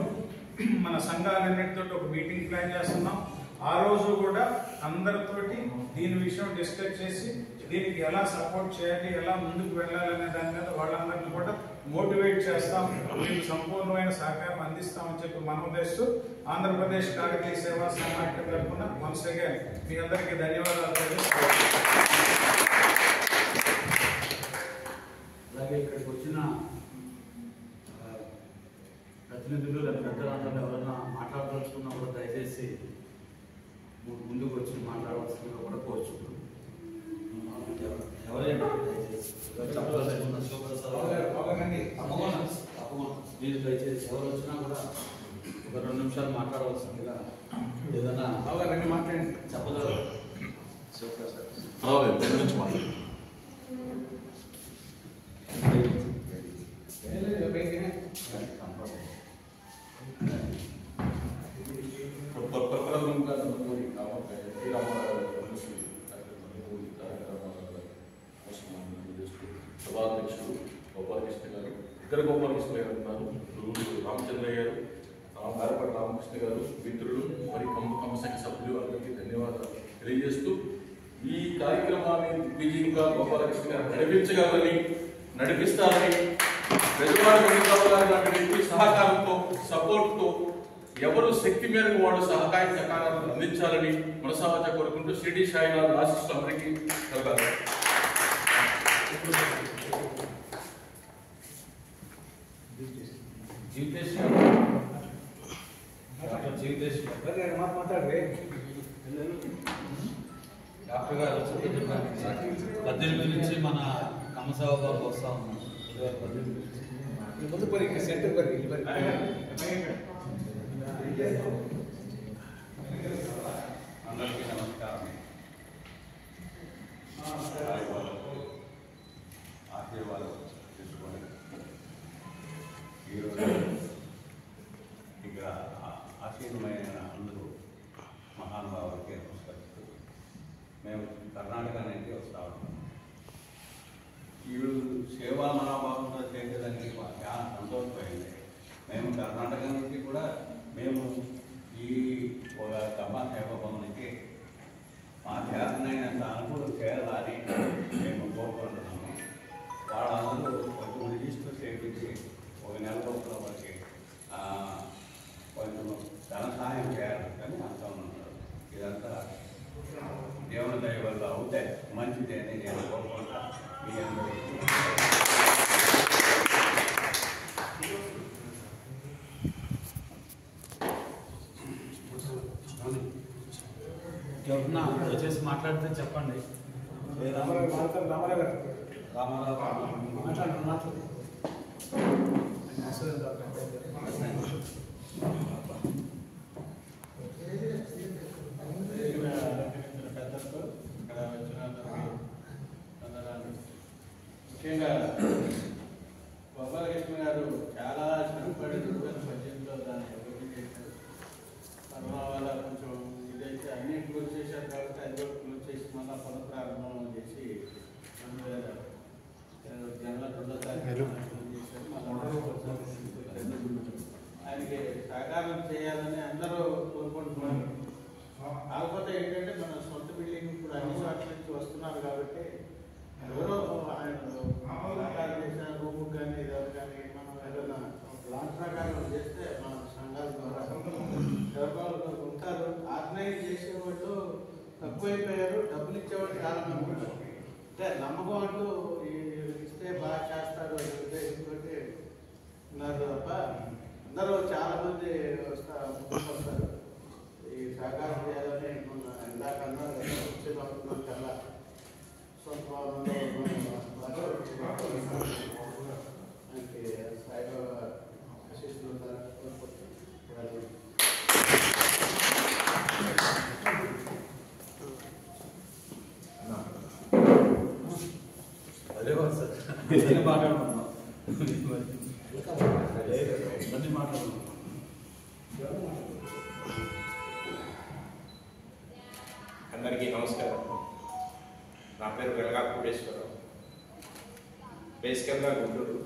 మన సంఘాలన్నిటితో ఒక మీటింగ్ ప్లాన్ చేస్తున్నాం. ఆ రోజు కూడా అందరితోటి దీని విషయం డిస్కస్ చేసి దీనికి ఎలా సపోర్ట్ చేయాలి, ఎలా ముందుకు వెళ్ళాలనే దాని మీద వాళ్ళందరినీ కూడా మోటివేట్ చేస్తాం. మీకు సంపూర్ణమైన సహకారం అందిస్తామని చెప్పి మనం చేస్తూ ఆంధ్రప్రదేశ్ కారకీ సేవా సమాఖ్య తరఫున వన్స్ అగైన్ మీ అందరికీ ధన్యవాదాలు తెలియజేస్తున్నాను. అలాగే ఇక్కడికి వచ్చిన ప్రతినిధులు లేదా పెద్దలందరూ ఎవరైనా మాట్లాడదలుచుకున్నా కూడా దయచేసి ముందుకు వచ్చి మాట్లాడవలసిందిగా కూడా కోరుచున్నాను. ఎవరైనా మీరు దయచేసి ఎవరు వచ్చినా కూడా ఒక 2 నిమిషాలు మాట్లాడవలసిందిగా ఏదైనా మాట్లాడండి చెప్పగలరు. సభాధ్యక్షుడు గోపాలకృష్ణ గారు, ఇద్దరు గోపాలకృష్ణ గారు ఉన్నారు, రామచంద్రయ్య గారు, ఆరపటి రామకృష్ణ గారు, మిత్రులు, మరి కమ్మసంఖ్య సభ్యులు అందరికీ ధన్యవాదాలు తెలియజేస్తూ, ఈ కార్యక్రమాన్ని దిగ్విజయంగా గోపాలకృష్ణ గారు నడిపిస్తారని ప్రజల సహకారంతో, సపోర్ట్తో ఎవరు శక్తి మేరకు వాళ్ళు సహకార సహకారాలు అందించాలని మనసావాచ కోరుకుంటూ షిరిడి సాయినాథ్ ఆశీస్సులు అందరికీ కలగాలి. డాక్టర్ గారు 18 నుంచి మన కమ్మసేవ బాబు వస్తా ఉన్నాం. అందరికీ నమస్కారం. ఆశీర్వాదం తీసుకొని ఈరోజు ఇక్కడ ఆశీర్వమైన అందరూ మహానుభావులకి నమస్కరిస్తూ మేము కర్ణాటక నుంచి వస్తా ఉన్నాం. వీళ్ళు సేవా మనోభావంతో చేసేదానికి చాలా సంతోషమైంది. మేము కర్ణాటక నుంచి కూడా మేము ఈ ఒక కమ్మ సేవా భవన్కి మా చేతనైనంత అనుకూలం చేయాలని మేము కోరుకుంటున్నాము. వాళ్ళందరూ కొంచెం రిజిస్టర్ చేయించి 1 నెల లోపల వారికి కొంచెం ధన సహాయం చేయాలని అంటూ ఉన్నారు. ఇదంతా దేవుని దయ వల్ల అవుతాయి, మంచిది అని నేను కోరుకుంటా. మీ అందరికీ ఎవరన్నా వచ్చేసి మాట్లాడితే చెప్పండి. ముఖ్యంగా గోపాలకృష్ణ గారు చాలా శ్రమపడి 2018లో దాన్ని అభివృద్ధి చేశారు. కరోనా వల్ల కొంచెం ఇదైతే అన్నింటి క్లోజ్ చేశారు కాబట్టి అది కూడా క్లోజ్ చేసి మళ్ళీ పునఃప్రారంభం చేసి 2000 జనవరి 2వ తారీఖు చేశారు. ఆయనకి సహకారం చేయాలని అందరూ కోరుకుంటున్నారు. కాకపోతే ఏంటంటే మన సొంత బిల్డింగ్ ఇప్పుడు అన్ని చోట్ల నుంచి వస్తున్నారు కాబట్టి ఎవరో చేసిన రూమ్ కానీ ఏదో కానీ మనం ఏదైనా ప్లాన్ ప్రకారం చేస్తే మన సంఘాల ద్వారా ఎవరు ఉంటారు. ఆర్గనైజ్ చేసేవాళ్ళు తక్కువైపోయారు, డబ్బులు ఇచ్చేవాళ్ళు చాలా మంది ఉన్నారు. అంటే నమ్మకం అంటూ ఇస్తే బాగా చేస్తారు అనే ఉద్దేశంతో ఉన్నారు తప్ప అందరూ చాలా మంది వస్తారు. ఈ సహకారం చేయాలని మన ఇందాకన్నా వచ్చేటప్పుడు చాలా సొంత మనకి సాయిబాబా ఆశీస్సులు కోరుకుంటున్నాను. అదే సార్ మాట్లాడుతున్నాం అందరికీ నమస్కారం. నా పేరు వెలగా కోటేశ్వరరావు. బేసికల్గా గుంటూరు,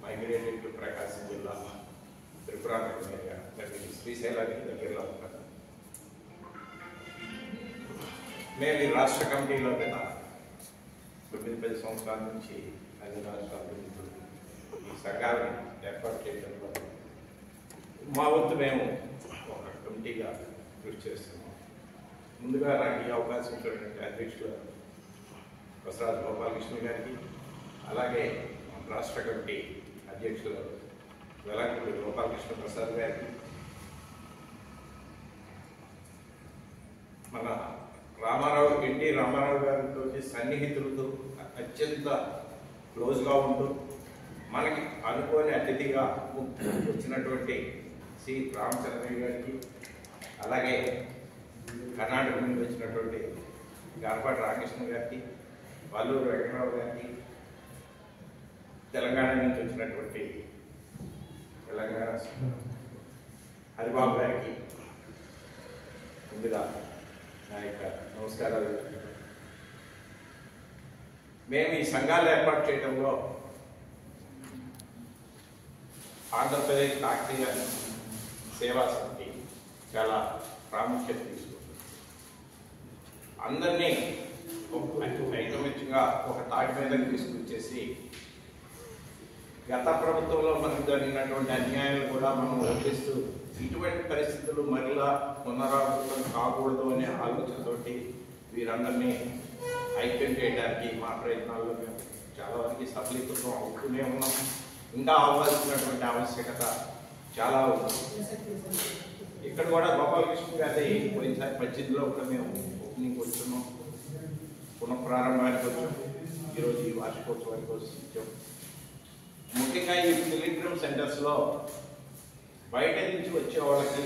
మైగ్రేటెడ్ టు ప్రకాశం జిల్లా, త్రిపుర ఏరియా, శ్రీశైలానికి దగ్గరలో ఉంటాను. మేము ఈ రాష్ట్ర కమిటీలో గత 9-10 సంవత్సరాల నుంచి అన్ని రాష్ట్రాల ఈ సంఘాలను ఏర్పాటు చేయడంలో మా వంతు మేము ఒక కమిటీగా కృషి చేస్తున్నాం. ముందుగా నాకు ఈ అవకాశం ఇచ్చినటువంటి అధ్యక్షులు ప్రసాద్ గోపాలకృష్ణ గారికి, అలాగే రాష్ట్ర కమిటీ అధ్యక్షులు వెలంకూడి గోపాలకృష్ణ ప్రసాద్ గారికి, మన ఎన్టీ రామారావు గారితో సన్నిహితులతో అత్యంత క్లోజ్గా ఉంటూ మనకి అనుకోని అతిథిగా వచ్చినటువంటి శ్రీ రామచంద్రయ్య గారికి, అలాగే కర్ణాటక నుండి వచ్చినటువంటి గార్పాటి రామకృష్ణ గారికి, వల్లూరు వెంకటరావు గారికి, తెలంగాణ నుంచి వచ్చినటువంటి తెలంగాణ హరిబాబు గారికి ముందుగా నా యొక్క నమస్కారాలు. మేము ఈ సంఘాలు ఏర్పాటు చేయడంలో ఆంధ్రప్రదేశ్ కాకతీయ సేవా సమితి చాలా ప్రాముఖ్యత తీసుకుంటుంది. అందరినీ ఐకమత్యంగా ఒక తాటి మీదకి తీసుకొచ్చేసి గత ప్రభుత్వంలో మనకు జరిగినటువంటి అన్యాయాలు కూడా మనం ఒప్పిస్తూ ఇటువంటి పరిస్థితులు మరలా పునరావృతం కాకూడదు అనే ఆలోచనతోటి వీరందరినీ ఐక్యం చేయడానికి మా ప్రయత్నాల్లో మేము చాలా వరకు సఫలీకృతం అవుతూనే ఉన్నాం. ఇంకా అవ్వాల్సినటువంటి ఆవశ్యకత చాలా ఉంది. ఇక్కడ కూడా గోపాలకృష్ణ గారి పోయినసారి 18లో కూడా మేము ఓపెనింగ్ వచ్చున్నాం, పునఃప్రారంభానికి వచ్చాం, ఈరోజు ఈ వార్షికోత్సవానికి వచ్చాం. ముఖ్యంగా ఈ పిలిగ్రిమ్ సెంటర్స్లో బయట నుంచి వచ్చే వాళ్ళకి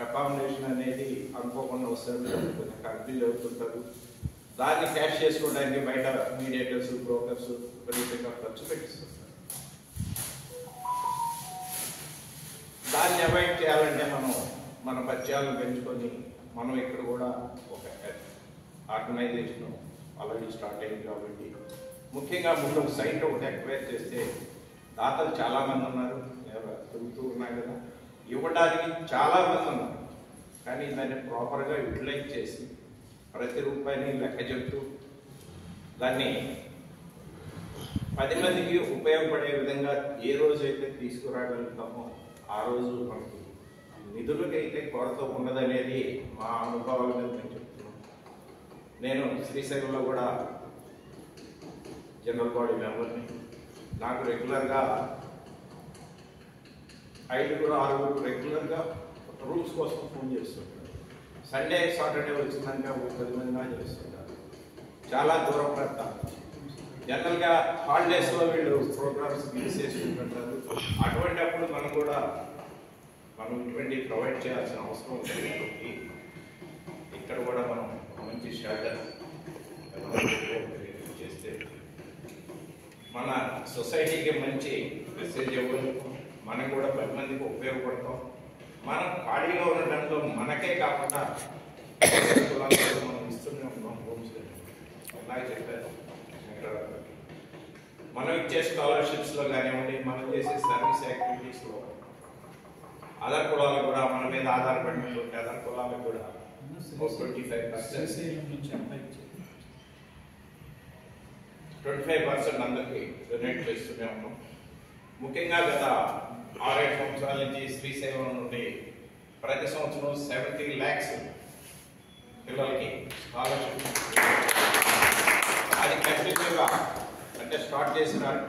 అకామిడేషన్ అనేది అనుకోకుండా వస్తారు, కొంచెం కన్ఫ్యూజ్ అవుతుంటారు. దాన్ని క్యాష్ చేసుకోవడానికి బయట మీడియేటర్స్, బ్రోకర్స్ విపరీతంగా ఖర్చు పెట్టిస్తుంటారు. దాన్ని అవాయిడ్ చేయాలంటే మన పరిచయాలను పెంచుకొని మనం ఇక్కడ కూడా ఒక ఆర్గనైజేషన్ ఆల్రెడీ స్టార్ట్ అయింది కాబట్టి ముఖ్యంగా ముందు సైట్ ఒకటి ఎక్వైర్ చేస్తే దాతలు చాలామంది ఉన్నారు, తిరుగుతూ ఉన్నాయి కదా, ఇవ్వడానికి చాలామంది ఉన్నారు. కానీ దాన్ని ప్రాపర్గా యూటిలైజ్ చేసి ప్రతి రూపాయిని లెక్క చెప్తూ దాన్ని 10 మందికి ఉపయోగపడే విధంగా ఏ రోజైతే తీసుకురాగలుగుతామో ఆ రోజు మనకి నిధులకైతే కొరత ఉండదనేది మా అనుభవాలు నేను చెప్తున్నాను. నేను శ్రీశైలంలో కూడా జనరల్ బాడీ మెంబర్ని. నాకు రెగ్యులర్గా 5-6 రెగ్యులర్గా రూమ్స్ కోసం ఫోన్ చేస్తుంటారు. సండే సాటర్డే వచ్చిందంటే ఒక 10 మంది చేస్తుంటారు. చాలా దూరం ప్రాంతాలు జనరల్గా హాలిడేస్లో వీళ్ళు ప్రోగ్రామ్స్ రిలీజ్ చేసుకుంటుంటారు. అటువంటి అప్పుడు మనం ఇటువంటి ప్రొవైడ్ చేయాల్సిన అవసరం ఉంటుంది కాబట్టి ఇక్కడ కూడా మనం మంచి షెల్టర్ చేస్తే మన సొసైటీకి మంచి మెసేజ్ ఇవ్వాలి, మనం కూడా 10 మందికి ఉపయోగపడతాం. మనం ఖాళీగా ఉండడంతో మనకే కాకుండా మనం ఇస్తూనే ఉన్నాం. హోమ్స్ అలాగే చెప్పారు, మనం ఇచ్చే స్కాలర్షిప్స్లో కానివ్వండి, మనం చేసే సర్వీస్ యాక్టివిటీస్లో అదర్ కులాలకు కూడా మన మీద ఆధారపడినటువంటి అదర్ కులాలకు కూడా 25% అందరికీ డొనేట్ చేస్తూనే ఉన్నాం. ముఖ్యంగా గత 6-7 సంవత్సరాల నుంచి శ్రీశైలం నుండి ప్రతి సంవత్సరం 70 lakhs పిల్లలకి స్కాలర్షిప్ అది కంటిన్యూగా అంటే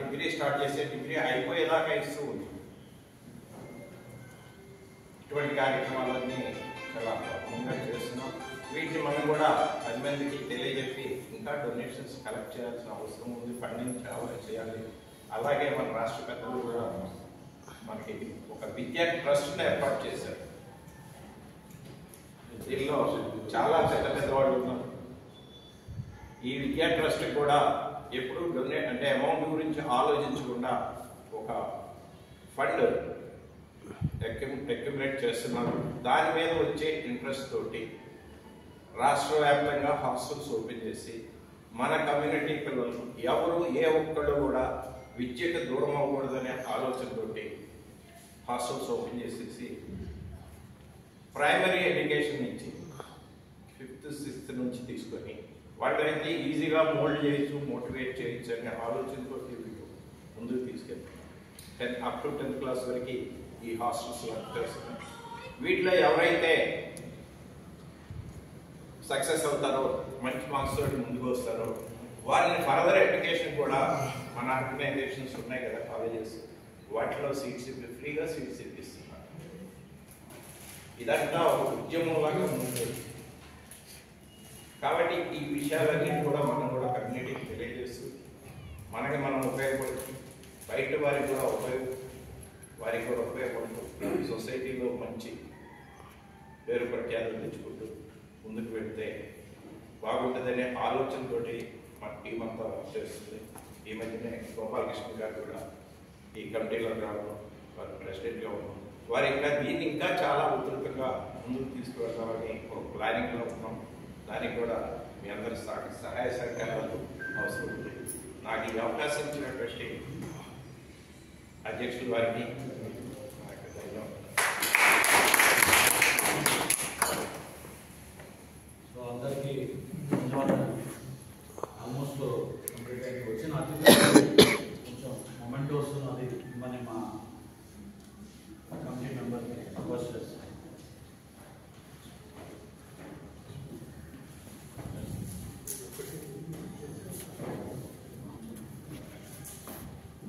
డిగ్రీ స్టార్ట్ చేసే డిగ్రీ అయిపోయేదాకా ఇస్తూ ఉంది. ఇటువంటి కార్యక్రమాలన్నీ చాలా ముందుగా చేస్తున్నాం. వీటిని మనం కూడా 10 మందికి తెలియజెప్పి ఇంకా డొనేషన్స్ కలెక్ట్ చేయాల్సిన అవసరం ఉంది. ఫండింగ్ చాలా చేయాలి. అలాగే మన రాష్ట్ర పెద్దలు కూడా మనకి ఒక విద్యా ట్రస్ట్ని ఏర్పాటు చేశారు. దీనిలో చాలా పెద్ద వాళ్ళు ఉన్నారు. ఈ విద్యా ట్రస్ట్ కూడా ఎప్పుడు డొనేట్ అంటే అమౌంట్ గురించి ఆలోచించకుండా ఒక ఫండ్ అక్యుములేట్ చేస్తున్నారు. దాని మీద వచ్చే ఇంట్రెస్ట్ తోటి రాష్ట్ర వ్యాప్తంగా హాస్టల్స్ ఓపెన్ చేసి మన కమ్యూనిటీ పిల్లలు ఎవరు ఏ ఒక్కళ్ళు కూడా విద్యకు దూరం అవ్వకూడదనే ఆలోచనతోటి హాస్టల్స్ ఓపెన్ చేసేసి ప్రైమరీ ఎడ్యుకేషన్ నుంచి 5th, 6th నుంచి తీసుకొని వాళ్ళైతే ఈజీగా మోల్డ్ చేయొచ్చు, మోటివేట్ చేయొచ్చు అనే ఆలోచనతో ముందుకు తీసుకెళ్తాం. అప్ టు 10th class వరకు ఈ హాస్టల్స్ తెలుస్తున్నాయి. వీటిలో ఎవరైతే సక్సెస్ అవుతారో, మంచి మార్క్స్ తోటి ముందుకు వస్తారో వారిని ఫర్దర్ ఎడ్యుకేషన్ కూడా మన ఆర్గనైజేషన్స్ ఉన్నాయి కదా కాలేజెస్, వాటిలో సీట్స్ ఫ్రీగా సీట్స్ ఇప్పిస్తున్నారు. ఇదంతా ఒక ఉద్యమంలాగా ఉంటుంది. కాబట్టి ఈ విషయాలన్నీ కూడా మనం కూడా కమ్యూనిటీకి తెలియజేస్తూ మనకి మనం ఉపయోగపడుతూ బయట వారికి కూడా ఉపయోగపడుతూ సొసైటీలో మంచి పేరు ప్రఖ్యాతులు తెచ్చుకుంటూ ముందుకు వెళ్తే బాగుంటుందనే ఆలోచనతోటి మన టీం అంతా చేస్తుంది. ఈ మధ్యనే గోపాలకృష్ణ గారు కూడా ఈ కమిటీలో రావడం, వారు ప్రెసిడెంట్గా ఉన్నాం. వారు ఇంకా దీన్ని ఇంకా చాలా ఉధృతంగా ముందుకు తీసుకువెళ్తామని ఒక ప్లానింగ్లో ఉన్నాం. దానికి కూడా మీ అందరి సహాయ సహకారాలు అవసరం ఉంది. నాకు ఈ అవకాశం ఇచ్చినటువంటి అధ్యక్షుల వారికి నాకు ధన్యవాదాలు. సో అందరికీ ఆల్మోస్ట్ కంప్లీట్ అయిపోయి వచ్చిన కొంచెం మొమెంట్ వస్తున్నది ఇవ్వని మా కమిటీ మెంబర్ని రిక్వెస్ట్ చేస్తాను.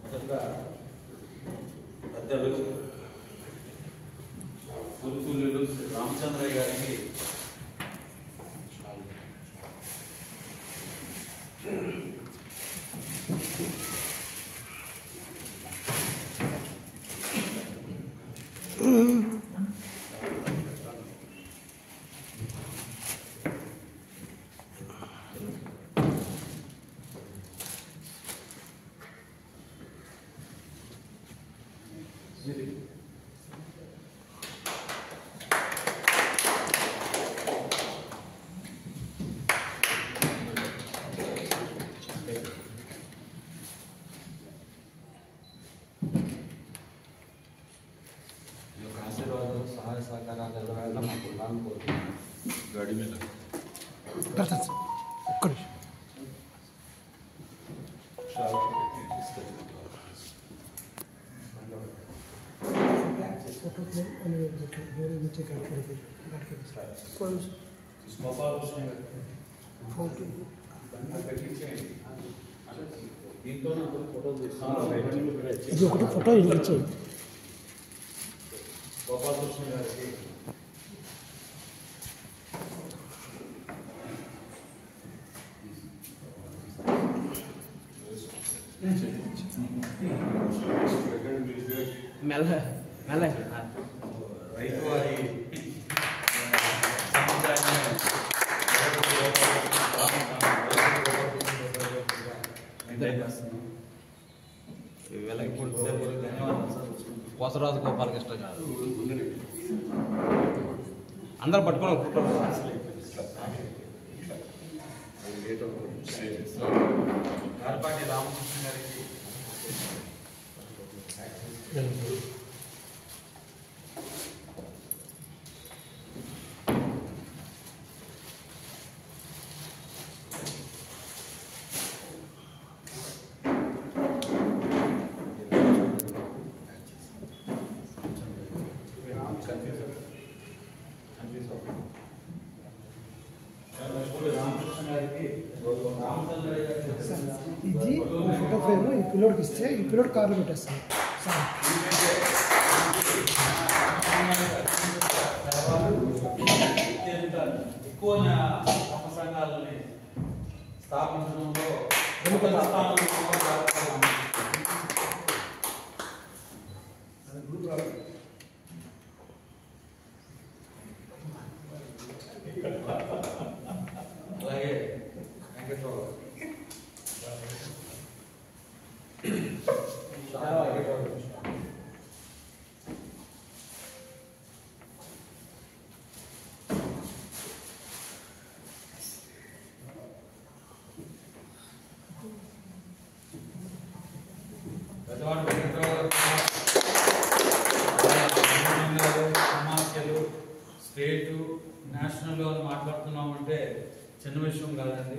మొదటగా పెద్దలు పులుపుల్లు రామచంద్రయ్య గారికి సహాయ సహకారాలు ఎవరైనా మాకు ఉండాలని కోరుతున్నాను. గాడి మీద ఒక్క నిమిషం. ఇది ఒకటి ఫోటో ఇచ్చేది. గోపాలకృష్ణ గారికి మెల్ల రైతు వారి కోసరాజు గోపాలకృష్ణ గారు అందరు పట్టుకొని గారిపాటి రామకృష్ణ గారికి ఇది ఫోటో ఫ్రేమ్ ఈ పిల్లోడికి ఇస్తే ఈ పిల్లోడు కార్లో పెట్టేస్తాను సార్. ఎక్కువ సంఘాలని స్థాపించడంలో అలాగే వెంకటరావు సమాఖ్యలు స్టేటు నేషనల్లో మాట్లాడుతున్నామంటే చిన్న విషయం కాదండి.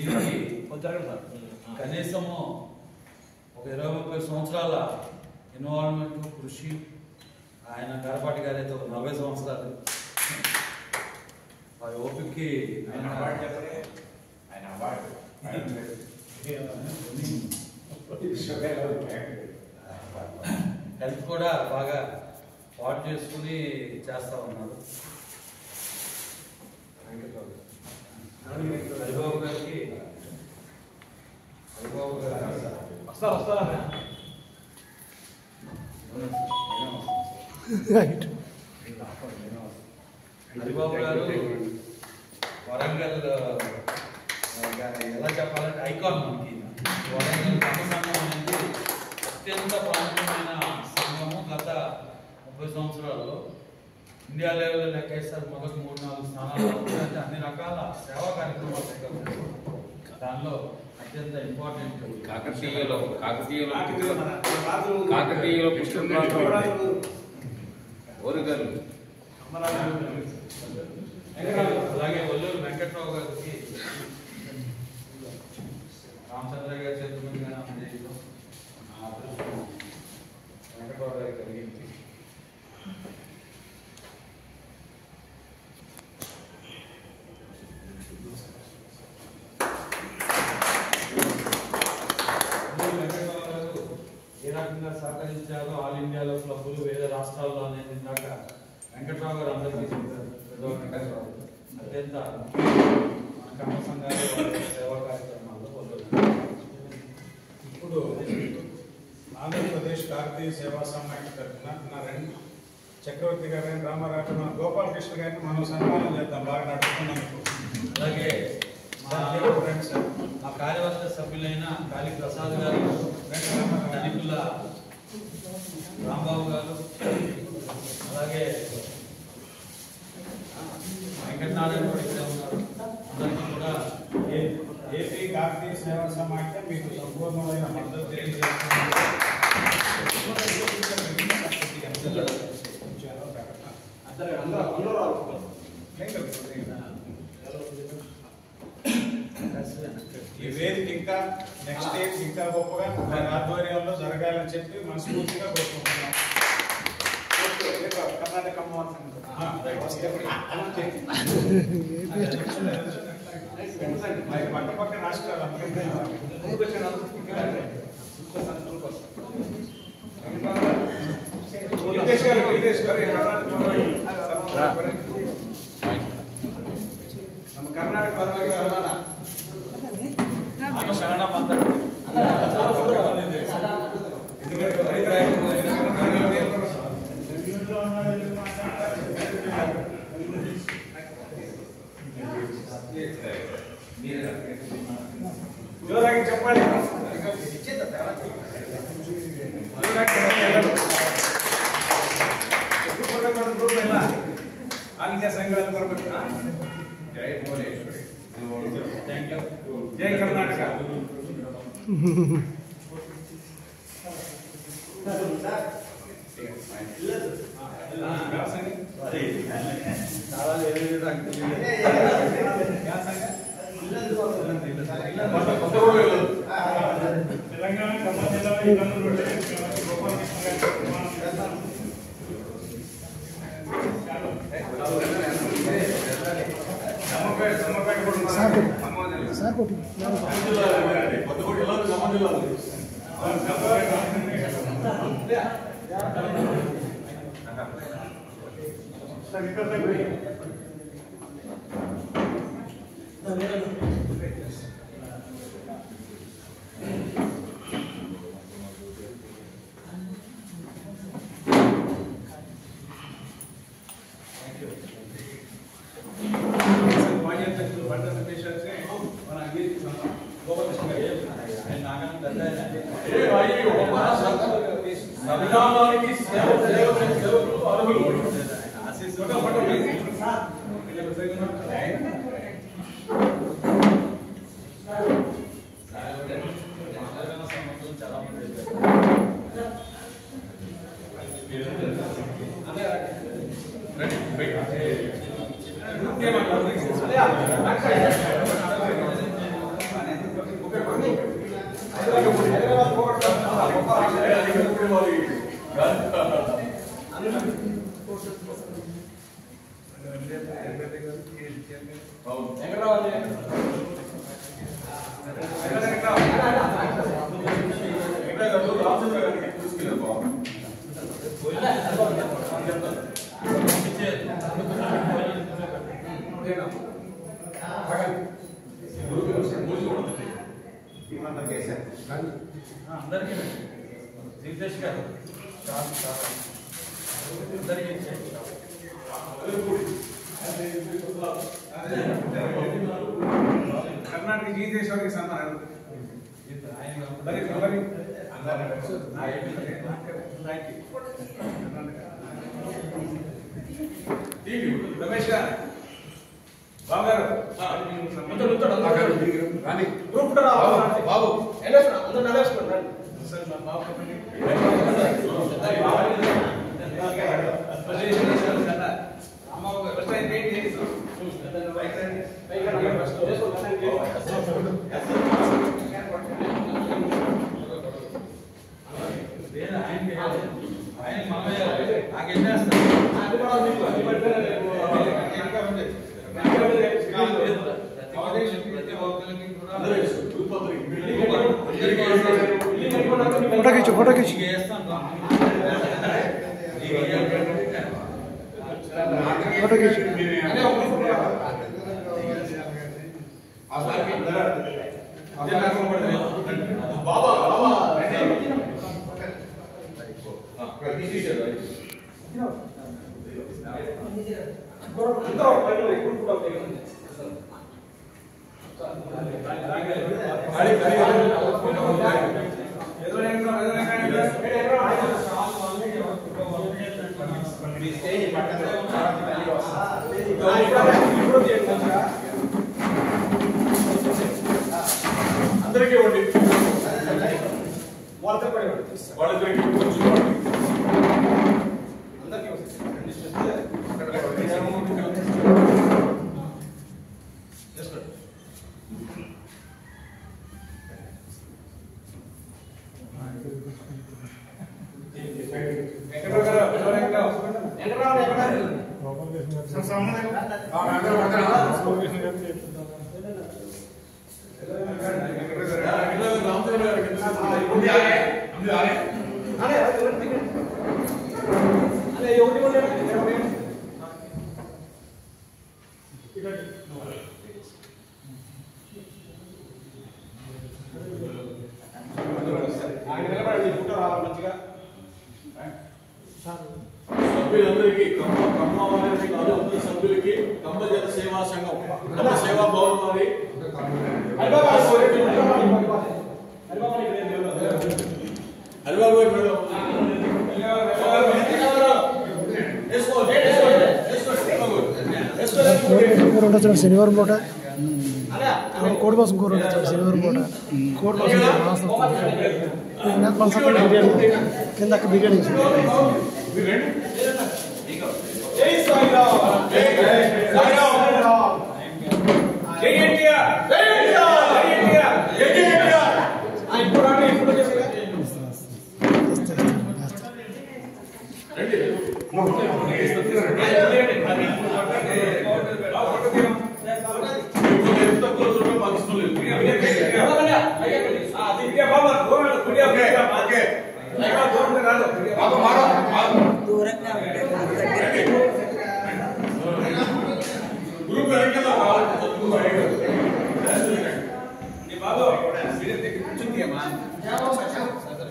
దీనికి కనీసము ఒక 20-30 సంవత్సరాల ఇన్వాల్వ్మెంట్ కృషి. ఆయన గరపాటి గారు అయితే ఒక 40 సంవత్సరాలు ఆ ఓపికకి ఆయన అవార్డు హెల్త్ కూడా బాగా వాట్ చేసుకుని చేస్తా ఉన్నారు. హరిబాబు గారికి హరిబాబు గారు వరంగల్ ఎలా చెప్పాలంటే ఐకాన్ మనకి. వరంగల్ కమ్మ సంఘం అనేది అత్యంత ప్రాముఖ్యమైన సంఘము. గత 30 సంవత్సరాల్లో ఇండియా లెవెల్లో లెక్కేస్తారు మొదటి 3-4 స్థానాలు. అంటే అన్ని రకాల సేవా కార్యక్రమాలు చేస్తారు. దానిలో అత్యంత ఇంపార్టెంట్ కాకతీయలో ఓరుగలు అలాగే ఒల్లూరు వెంకట్రావు గారికి రామచంద్ర గారి చేతుల మీదుగా అందజేయడం ఆ అదృష్టం వెంకట్రావు గారికి కలిగింది. వెంకట్రావు గారు ఏ రకంగా సహకరించారో ఆల్ ఇండియాలో క్లబ్బులు వేరే రాష్ట్రాల్లో అనేది ఇందాక వెంకట్రావు గారు అందరికీ చెప్పారు. వెంకట్రావు అత్యంత మన కమ్మ సంఘాలు సేవా కార్యక్రమాల్లో పొందుతున్నారు. ఇప్పుడు ఆంధ్రప్రదేశ్ కాకతీయ సేవా సమాఖ్య తరఫున నా చక్రవర్తి గారిని రామారావు మన గోపాలకృష్ణ గారిని మనం సన్మానం చేద్దాం బాగా నడుపుతున్నందుకు. అలాగే మా కార్యవర్గ సభ్యులైన కాళీ ప్రసాద్ గారు, ధనికుల రాంబాబు గారు, అలాగే వెంకటనారాయణ ఇక్కడ ఉన్నారు. అందరికీ కూడా ఏపీ కాకతీయ సేవా సమాఖ్య మీకు సంపూర్ణమైన మద్దతు తెలియజేస్తుంది. ఈ వేదిక ఇంకా నెక్స్ట్ ఇయర్ ఇంకా గొప్పగా వారి ఆధ్వర్యంలో జరగాలని చెప్పి మనస్ఫూర్తిగా కోరుకుంటున్నాం. కర్ణాటక పక్క పక్క రాష్ట్రాలు ನಮ್ಮ ಕರ್ನಾಟಕ ಪರವಾಗಿ ಕನ್ನಡ ಮಾತಾಡ್ತೀವಿ. జోరాಗಿ చెప్పాలి. ಆಂಧ್ಯ ಸಂಘದಲ್ಲಿ ಬರಬೇಕು. ಜೈ ಭುವನೇಶ್ವರಿ, ಜೈ ಕರ್ನಾಟಕ. చాలా తెలంగాణ ఖమ్మం జిల్లాలో ఈ కర్నూలు గోపాలకృష్ణ గారి कर्नाटक जीतेश्वर के सम्मान रमेश बाबू फोटो खींच फोटो खींच సభ్యులందరికీ సభ్యులకి కంబ జన సేవా సంఘం కంబ సేవా భవన్ వారి శనివారం పూట కోడి మాసం కూర ఉండొచ్చు శనివారం పూట కోడి మాసం బిర్యానీ కింద బిర్యానీ ఇప్పుడు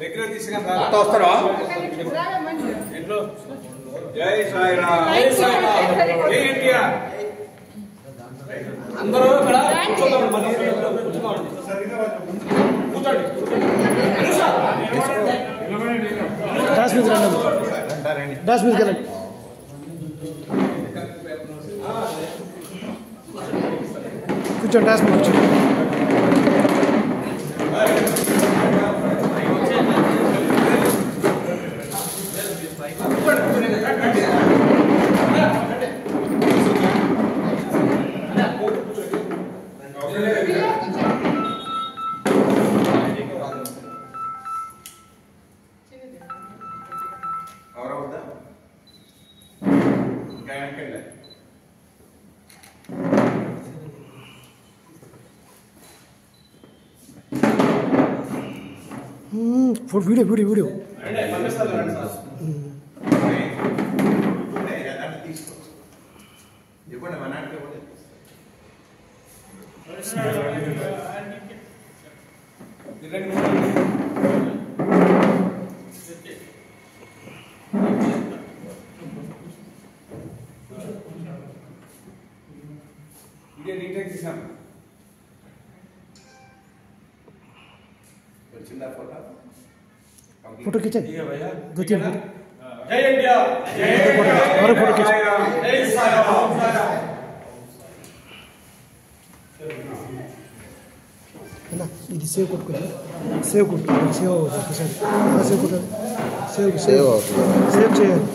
దగ్గర తీసుకుని వస్తారా జై సాయిరామ్ జై ఎన్టీఆర్ అందరూ ఇక్కడ డాష్ మీద రండి డాష్ మీదకి వెళ్ళండి కూర్చోండి డాష్ మీద కూర్చోండి ఎవరవుద్దా ఇంకా వెనకండి వీడియో వీడియో వీడియో తీసుకో ఇవ్వండి మా నాన్నకి ఇవ్వండి ఇదే రీటేక్ తీసాం వచ్చిందా ఫోటో फोटो खींचे दो तीन फोटो జై ఇండియా జై और फोटो खींच జై సాయిరామ్ ना ఇది సేవ్ కొట్టుకోండి సేవ్ కొట్టుకోండి సేవ్ అవుతుంది సేవ్ కొట్టాలి సేవ్ చేయాలి